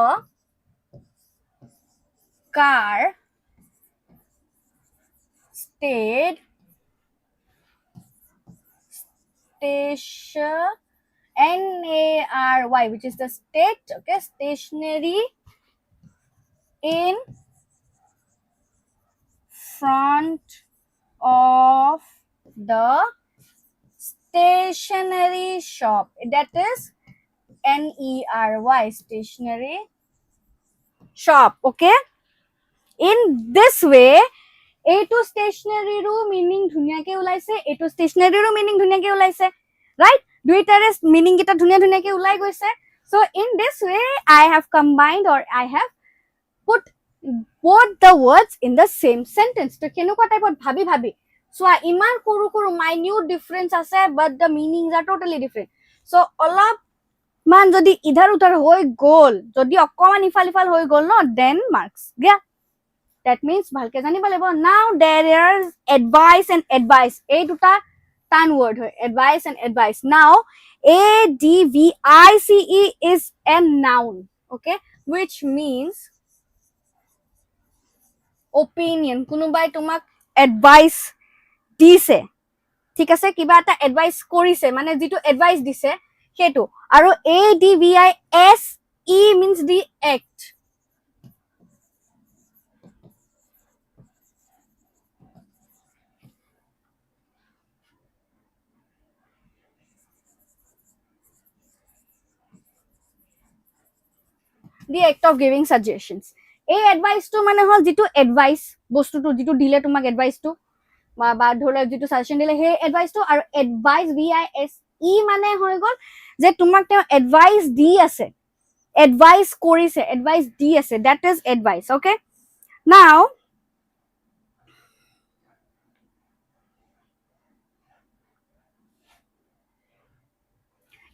car stayed NARY which is the state okay stationary in front of the stationery shop that is NERY stationery shop okay in this way eto stationery ru meaning dhuniya ke ulaise eto stationery ru meaning dhuniya ke ulaise right duitare meaning kita dhuniya ke ulai goise so in this way I have combined or I have put both the words in the same sentence to kenukwa type of bhabi so iman kuru minute difference ase but the meanings are totally different so olap man jodi idhar udhar hoy gol jodi okkoman ifal hoy gol no then marks yeah that means bhalke janiba lebo now there is advice and advice ei duta tan word hoy advice and advice now ADVICE is a noun okay which means opinion kunubai tumak advice dise ঠিক আছে কিবা এটা advice কৰিছে মানে যেটো advice দিছে হেতু আৰু ADVISE means the act the act of giving suggestions এই এডভাইস টু মানে হল যেটো এডভাইস বস্তুটো যেটো দিলে তোমাক এডভাইস টু বা ধৰলে যেটো সাজেশন দিলে হে এডভাইস টু আৰু এডভাইস VISE মানে হৈ গল যে তোমাক তে এডভাইস দি আছে এডভাইস কৰিছে এডভাইস দি আছে that is advice okay now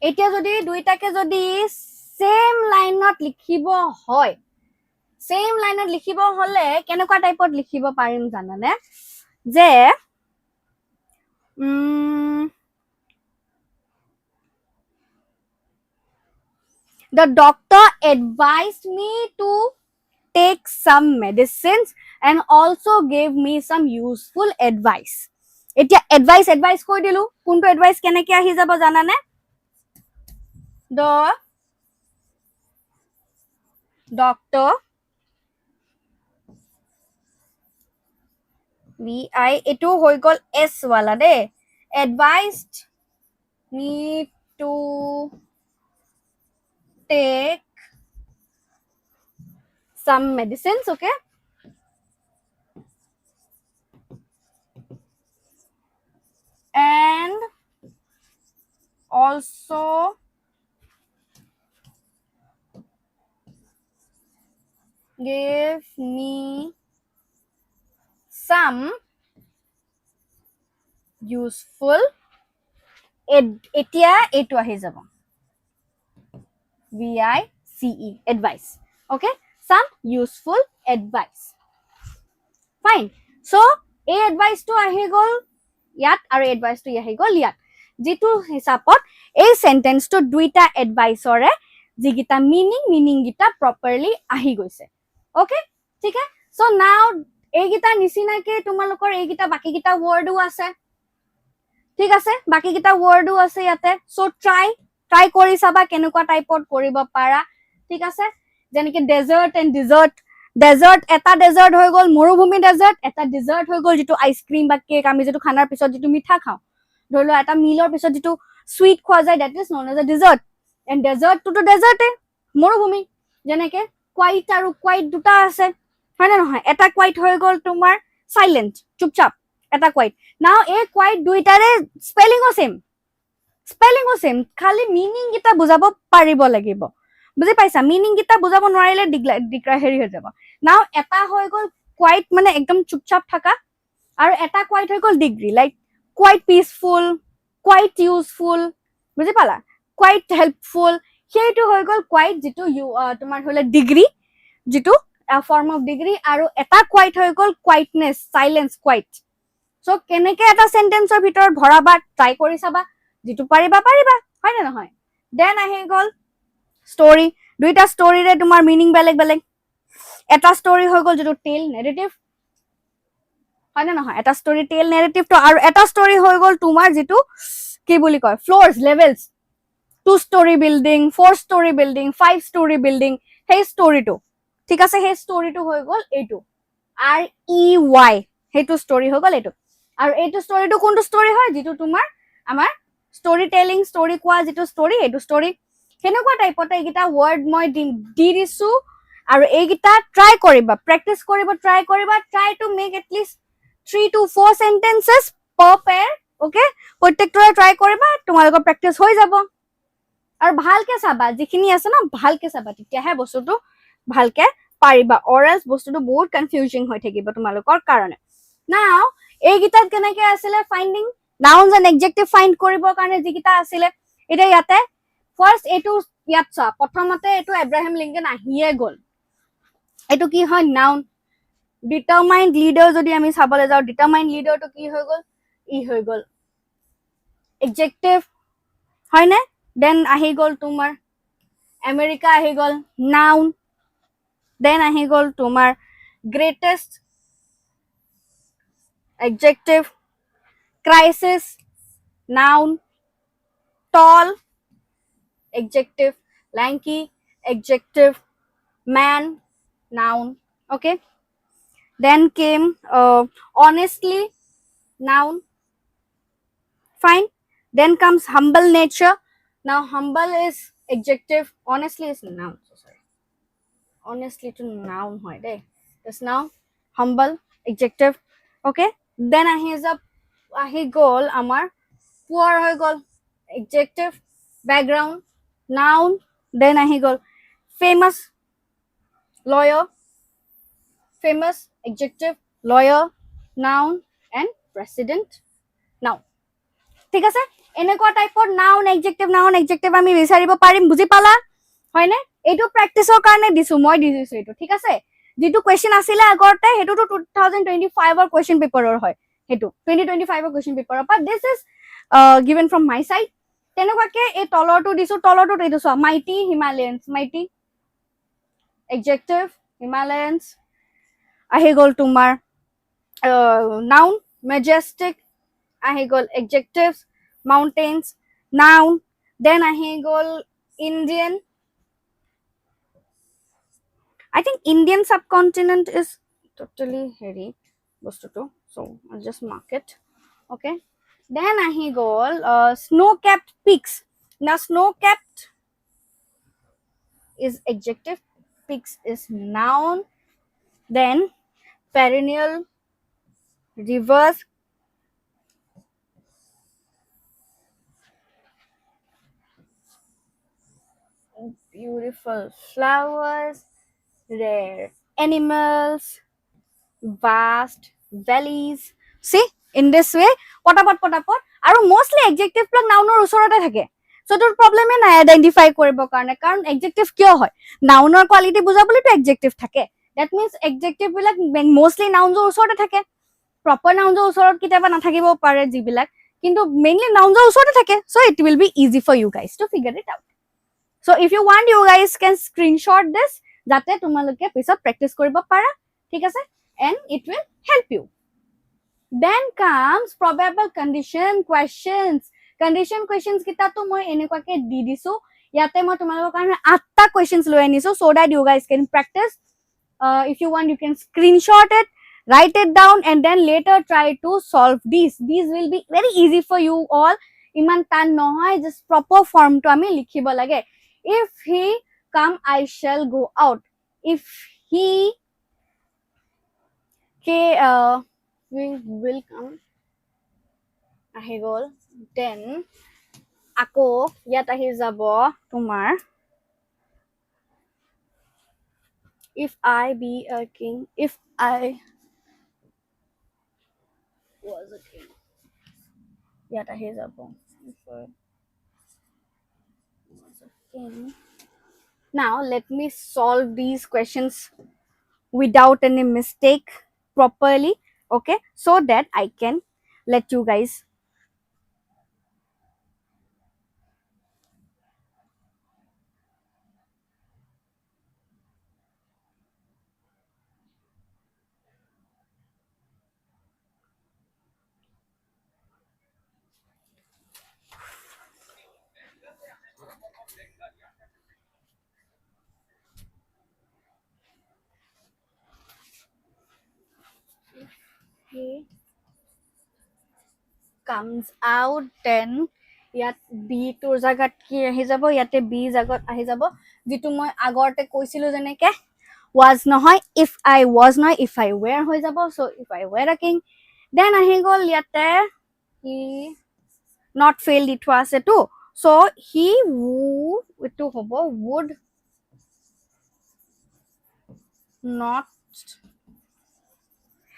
এতিয়া যদি দুইটাকে যদি সেম লাইনত লিখিব হয় same line লিখিব হলে কেনেকুৱা টাইপত লিখিব পাৰিম জানানে যে the doctor advised me to take some medicines and also gave me some useful advice. এতিয়া advice কৈ দিলো কোনটো advice কেনেকে আহি যাব জানানে the doctor vi etu hoi gol s wala de advised me to take some medicines, okay, and also give me some useful etia etu ahi jabo vice advice, okay, some useful advice, fine. So a advice to ahi gol yat aru advice to ahi gol yat jitu hisapot ei sentence to duita advice ore jigita meaning gita properly ahi goise, okay, ঠিক আছে. So now এই গিটা নিচিনা কে তোমালোকৰ এই গিটা বাকি গিটা ওয়ার্ডও আছে, ঠিক আছে, বাকি গিটা ওয়ার্ডও আছে ইয়াতে. সো ট্রাই কৰি চাবা কেনেকুৱা টাইপত কৰিব পাৰা, ঠিক আছে. যেনেকে ডেজাৰ্ট এন্ড ডিজাৰ্ট, ডেজাৰ্ট এটা ডেজাৰ্ট হৈ গল মৰুভূমি ডেজাৰ্ট, এটা ডেজাৰ্ট হৈ গল যেটো আইসক্ৰিম বা কেক আমি যেটো খানাৰ পিছত যেটো মিঠা খাও, ধৰিলো এটা মিলৰ পিছত যেটো সুইট খোৱা যায়, that is known as a dessert. And dessert to ডেজাৰ্টে মৰুভূমি, যেনেকে কোয়াইট আৰু কোয়াইট দুটা আছে, হয় না নহয়, এটা কোয়াইট হৈ গল তোমাৰ সাইলেন্ট চুপচাপ, এটা কোয়াইট. নাও এই কোয়াইট দুইটাৰে স্পেলিংও সেম, খালি মিনিং গিটা বুজাব পাৰিব লাগিব, বুজি পাইছা, মিনিং গিটা বুজাব নোৱাৰিলে ডিক্ৰা হেৰি হৈ যাব. নাও এটা হৈ গল কোয়াইট মানে একদম চুপচাপ থাকা, আৰু এটা কোয়াইট হৈ গল degree, like quite peaceful, quite useful, বুজি পালা, কোয়াইট হেল্পফুল, সেইটো হৈ গল কোয়াইট যেটো তোমাৰ হলে ডিগ্ৰী, যেটো ফৰ্ম অফ ডিগ্ৰী. আৰু এটা কোয়াইট হৈ গল কোয়াইটনেস, সাইলেন্স, কোয়াইট. সো কেনেকে এটা সেন্টেন্সৰ ভিতৰত ভৰাবা ট্ৰাই কৰি চাবা, যেটো পাৰিবা, হয় না নহয়. দেন আহি গল স্টোৰি, দুইটা স্টোৰিৰে তোমাৰ মিনিং বেলেগ বেলেগ. এটা স্টোৰি হৈ গল যেটো টেল নেৰেটিভ, হয় না নহয়, এটা স্টোৰি টেল নেৰেটিভ তো, আৰু এটা স্টোৰি হৈ গল তোমাৰ যেটো কি বুলি কয় ফ্লোৰস levels, 2 story building, 4 story building, 5 story building, সেই স্টোরিটো, ঠিক আছে, সেই স্টোরিটো হৈ গল এইটো REY, সেইটো স্টোরি হৈ গল এইটো. আৰু এইটো স্টোৰিটো কোনটো স্টোৰি হয়, যেটো তোমাৰ আমাৰ স্টোৰি টেলিং, স্টোৰি কোৱা যেটো স্টোৰি, এইটো স্টোৰি. হেনেকুৱা টাইপতে এইগিটা ওয়াৰ্ড মই দি দিছো, আৰু এইগিটা ট্ৰাই কৰিবা, প্ৰ্যাকটিস কৰিবা, try to make at least 3 to 4 sentences per pair, okay, প্ৰত্যেকটোৰে ট্ৰাই কৰিবা, তোমালোকৰ প্ৰ্যাকটিস হৈ যাব. আৰু ভালকে চাবা, যিখিনি আছে না ভালকে চাবা, তেতিয়াহে বস্তুটো ভালকে পাৰিবা, or else বস্তুটো বহুত কনফিউজিং হৈ থাকিব তোমালোকৰ কাৰণে. নাও এইগিটাত কেনেকে আছিলে finding nouns and adjectives find কৰিবৰ কাৰণে যিকিটা আছিলে, এটা ইয়াতে ফাৰ্স্ট এটো ইয়াত চা, প্ৰথমতে এটো এব্ৰাহাম লিংকন আহিয়ে গল, এটো কি হয় নাউন. ডিটারমাইন্ড লিডার যদি আমি চাবলৈ যাও, ডিটারমাইন্ড লিডারটো কি হৈ গল, হৈ গল এডজেক্টিভ, হয় না. দেন আহি গল তোমাৰ আমেৰিকা, আহি গল নাউন. দেন আহি গল তোমাৰ greatest, adjective. Crisis, noun. Tall, adjective. Lanky, adjective. Man, noun, okay. Then came honestly, noun, fine. Then comes humble nature. Now humble is adjective, honestly is noun, sorry, honestly to noun hoy de, this noun, humble adjective, okay. Then ahi gol amar poor hoy gol adjective. Background, noun. Then ahi gol famous, lawyer, famous adjective, lawyer, noun, and president, noun, ঠিক আছে. এনেকুৱা টাইপৰ noun adjective আমি বিচাৰিব পাৰিম, বুজি পালা, হয়নে. এইটো প্ৰ্যাকটিসৰ কাৰণে দিছো, মই দিছো এইটো, ঠিক আছে. যেটো কোৱেশ্চন আছিলে আগতে হেটো তো 2025 ৰ কোৱেশ্চন পেপাৰৰ হয় হেটো 2025 ৰ কোৱেশ্চন পেপাৰৰ but this is given from my side তেনেকুৱাকে এই তলৰটো দিছো তলৰটো এইটো চোৱা mighty Himalayans mighty adjective Himalayans আহি গল তোমাৰ noun majestic ahi gol adjectives mountains noun then ahi gol Indian I think Indian subcontinent is totally hairy bostuto so I'll just mark it okay then ahi gol snow capped peaks now snow capped is adjective peaks is noun then perennial rivers beautiful flowers rare animals vast valleys see in this way potapot aru mostly adjective plug noun or usorote thake so tor problem e na identify koribo karone karon adjective kyo hoy noun or quality bujabole to adjective thake that means adjective bilak mostly nouns or usorote thake proper nouns or usorot kitaba na thakibo pare jibilak kintu mainly nouns or usorote thake so it will be easy for you guys to figure it out so if you want you guys can screenshot this jate tumaloke pisot practice koribo para thik ase and it will help you then comes probable condition questions condition questions kita to moi enekwa ke di disu yate moi tumalok karone 8 ta questions loi anisu so that you guys can practice if you want you can screenshot it write it down and then later try to solve these will be very easy for you all iman tan nohoy just proper form to ami likhibo lage if he come I shall go out if he we will come ahi gol then ako yat ahi jabo tumar if I be a king if I was a king yat ahi jabo if I was a king now let me solve these questions without any mistake properly okay so that I can let you guys he comes out then yat b tor jagat ki ahi jabo yate b jagat ahi jabo jitu moi agorte koisilu jeneke was nohoy if I was noy if I were hoy jabo so if I were a king then ahi gol yate he not failed it was a too so he to hobo would not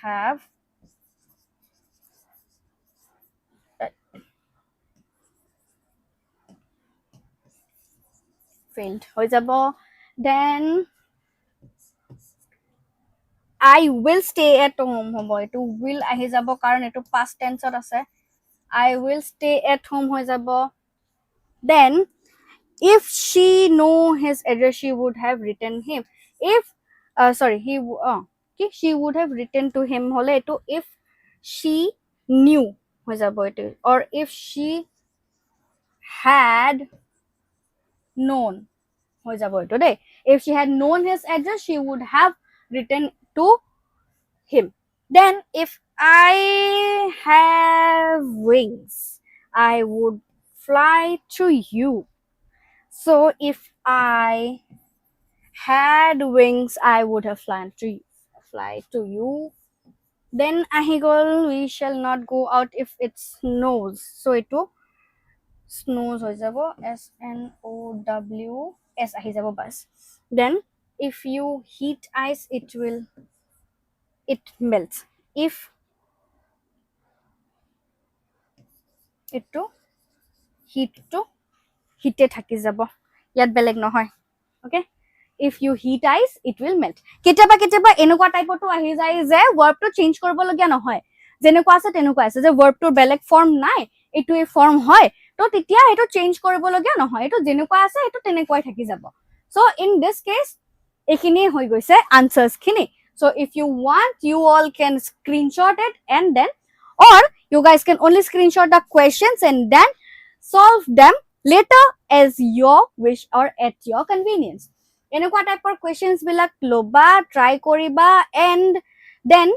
have failed হৈ যাব then I will stay at home হ'ব এটো will আহি যাব কাৰণ এটো past tense ত আছে I will stay at home হৈ যাব then if she know his address she would have written him if sorry she would have written to him hole eto if she knew হৈ যাব এটো or if she had known হৈ যাব এটো দেই if she had known his address she would have written to him then if I have wings I would fly to you so if I had wings I would have fly to you then ahi gol we shall not go out if it snows so eto snows হৈ যাব SNOWS ahi jabo bas then if you heat ice it melts if eto heat to heate thaki jabo yat beleg nohoy okay if you heat ice it will melt ketaba enukwa type to ahi jai je verb to change koribo logia nohoy jenekwa ase tenukwa ase je verb to belek form nai etu e form hoy to titia etu change koribo logia nohoy etu jenekwa ase etu tenekwai thaki jabo so in this case ekhini hoi goise answers khini so if you want you all can screenshot it and then or you guys can only screenshot the questions and then solve them later as your wish or at your convenience enekwa type of questions bilak loba try koriba and then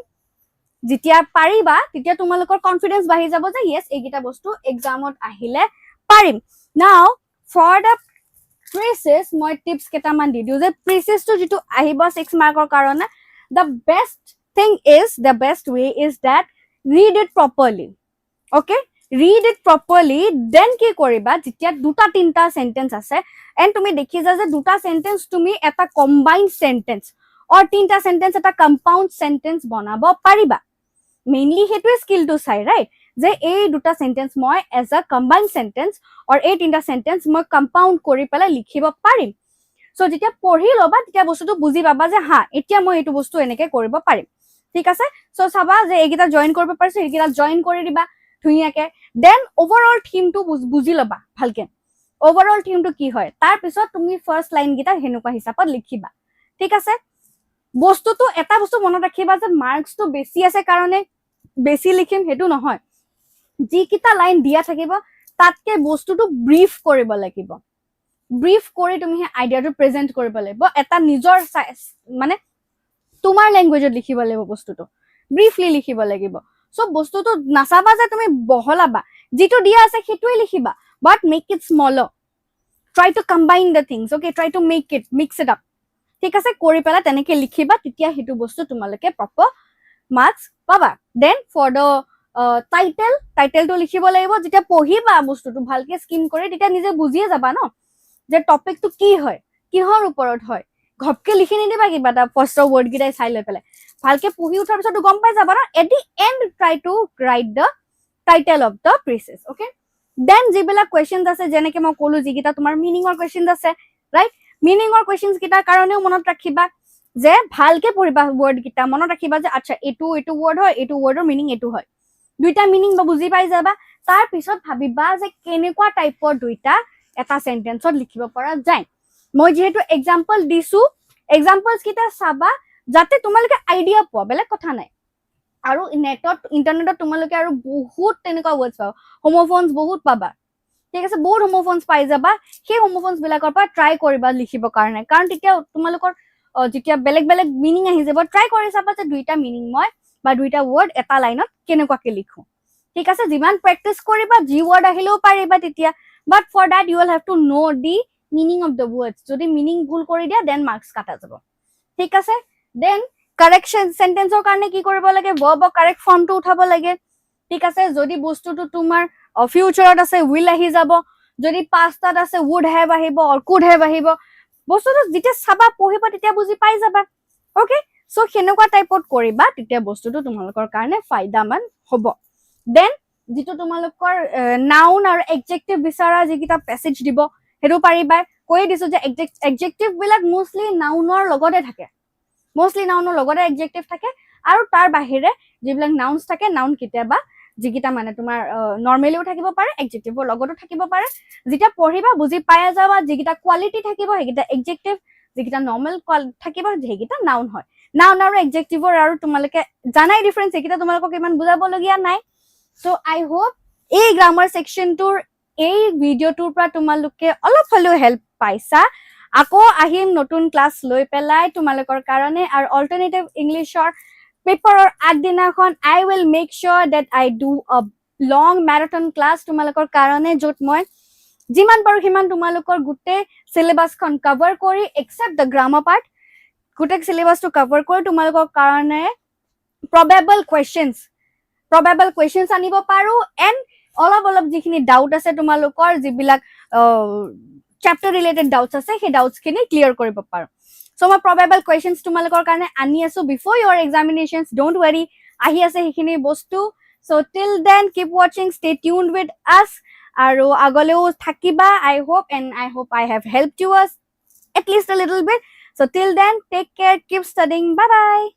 jitia pariba titia tumalokor confidence bahi jabo je yes egita bostu exam ot ahile parim now for the Précis moi tips keta man di diu je Précis to jitu ahibo 6 mark or karone the best way is that read it properly okay read it properly then ki koriba jitia duta tinta sentence ase and tumi dekhi ja je duta sentence tumi eta combined sentence or tinta sentence eta compound sentence banabo pariba mainly hetu skill to sai right je ei duta sentence moi as a combined sentence or ei tinta sentence moi compound kori pela likhibo parim so jitia porhi loba titia bostu to buji baba je ha etia moi etu bostu eneke koribo parim ঠিক আছে so সাবা যে এগিটা join কৰিব পাৰিছে এগিটা join কৰি দিবা ধুইয়াকে then overall theme two বুজি লবা ভালকে ওভাৰঅল থিম টু কি হয় তাৰ পিছত তুমি ফাৰ্স্ট লাইন গিটা হেনুকা হিচাপত লিখিবা ঠিক আছে বস্তুটো এটা বস্তু মনত ৰাখিবা যে মাৰ্কস তো বেছি আছে কাৰণে বেছি লিখিম হেতু নহয় যি কিটা লাইন দিয়া থাকিব তাতকে বস্তুটো ব্রিফ কৰিব লাগিব ব্ৰিফ কৰি তুমি হে আইডিয়াটো প্ৰেজেন্ট কৰিব লাগিব এটা নিজৰ মানে তোমার ল্যাঙ্গুয়েজত লিখিব লাগিব বস্তুটো ব্রিফলি লিখিব লাগিব সো বস্তুটো নাসাবা যে তুমি বহলাবা যেটো দিয়া আছে হেতুই লিখিবা but make it smaller try to combine the things okay try to make it mix it up ঠিক আছে কৰি পেলা তেনেকে লিখিবা তেতিয়া হেতু বস্তু তোমালকে প্ৰপাৰ মাৰ্কস পাবা দেন ফৰ দ্য টাইটেলটো লিখিব লাগিব যেতিয়া পঢ়িবা বস্তুটো ভালকে স্কিম কৰি তেতিয়া নিজে বুজিয়ে যাবা ন যে টপিকটো কি হয় কিহৰ ওপৰত হয় ঘপকে লিখি নিদিবা কিবা এটা ফাৰ্স্ট ওয়াৰ্ড গিটাই চাই লৈ পেলে ভালকে পঢ়ি উঠাৰ পিছত গম পাই যাবা না at the end try to write the title of the Précis okay then যিবিলাক কোৱেশ্চনছ আছে যেনেকে মই কলো যিগিটা তোমাৰ মিনিংৰ কোৱেশ্চনছ আছে ৰাইট মিনিংৰ কোৱেশ্চনছ গিটাৰ কাৰণেও মনত ৰাখিবা যে ভালকে পঢ়িবা ওয়াৰ্ড গিটা মনত ৰাখিবা যে আচ্ছা এটু ওয়াৰ্ড হয় এটু ওয়াৰ্ডৰ মিনিং এটু হয় দুইটা মিনিং বা বুজি পাই যাবা তাৰ পিছত ভাবিবা যে কেনেকুৱা টাইপৰ দুইটা এটা সেন্টেন্সত লিখিব পৰা যায় মই যেহেতু এক্সাম্পল দিছো এক্সাম্পলস কিটা সাবা যাতে তোমালকে আইডিয়া পোৱা বেলেগ কথা নাই আৰু নেটত ইন্টাৰনেটত তোমালকে আৰু বহুত তেনেকুৱা ওয়ার্ডস পাও হোমোফোনস বহুত পাবা ঠিক আছে বহুত হোমোফোনস পাই যাবা সেই হোমোফোনস বিলাকৰ পৰা ট্ৰাই কৰিবা লিখিব কাৰণে কাৰণ তেতিয়া তোমালকৰ যেতিয়া বেলেগ বেলেগ মিনিং আহি যাব ট্ৰাই কৰি চাবা যে দুইটা মিনিং মই বা দুইটা ওয়াৰ্ড এটা লাইনত কেনেকুৱাকে লিখো ঠিক আছে যিমান প্ৰেক্টিস কৰিবা জি ওয়াৰ্ড আহিলেও পাৰিবা তেতিয়া but for that you will have to know the meaning of the words যদি meaning ভুল কৰি দিয়া then marks কাটা যাব ঠিক আছে then correction sentence ৰ কাৰণে কি কৰিব লাগে verb or correct form টো উঠাব লাগে ঠিক আছে যদি বস্তুটো তোমাৰ ফিউচাৰত আছে will আহি যাব যদি pastত আছে would have আহিব or could have আহিব বস্তুটো যেতিয়া চাবা পঢ়িবা তেতিয়া বুজি পাই যাবা ওকে সো হেনেকুৱা টাইপত কৰিবা তেতিয়া বস্তুটো তোমালোকৰ কাৰণে ফায়দামান হ'ব then যেটো তোমালোকৰ noun আৰু adjective বিচাৰা যিকিটা passage দিব হেতু পাৰিবা কৈ দিছো যে adjective বিলাক মোস্টলি নাউনৰ লগতে থাকে মোস্টলি নাউনৰ লগতে adjective থাকে আৰু তাৰ বাহিৰে যিবিলাক নাউন্স থাকে নাউন কিটাবা যিকিটা মানে তোমাৰ নৰমালিও থাকিব পাৰে adjectiveৰ লগতো থাকিব পাৰে যেটা পঢ়িবা বুজি পাই যাবা যিকিটা কোৱালিটি থাকিব হেকিটা adjective যিকিটা নৰমাল থাকিব হেকিটা নাউন হয় নাউন আৰু adjectiveৰ আৰু তোমালকে জানাই ডিফারেন্স হেকিটা তোমালকক ইমান বুজাব লগিয়া নাই সো আই হোপ এই গ্রামার সেকশনটোৰ এই ভিডিওটোৰ পৰা তোমালোকে অলপ হলেও হেল্প পাইছা আকৌ আহিম নতুন ক্লাস লৈ পেলাই তোমালোকৰ কাৰণে আৰু অল্টাৰনেটিভ ইংলিশৰ পেপাৰৰ আগদিনাখন I will make sure that I do a long marathon class তোমালোকৰ কাৰণে যত মই যিমান পাৰো হিমান তোমালোকৰ গুটে সিলেবাসখন কভাৰ কৰি except the grammar part গুটে সিলেবাসটো কভাৰ কৰি তোমালোকৰ কাৰণে probable questions আনিব পাৰো and অলপ যিখিনি ডাউট আছে তোমালোকৰ যিবিলাক chapter related doubts আছে সেই doubts খিনি clear কৰিব পাৰো so মই probable questions তোমালোকৰ কাৰণে আনি আছো before your examinations don't worry আহি আছে সেইখিনি বস্তু so till then keep watching stay tuned with us আৰু আগলেও থাকিবা I hope I have helped you at least a little bit So till then, take care, keep studying. Bye bye.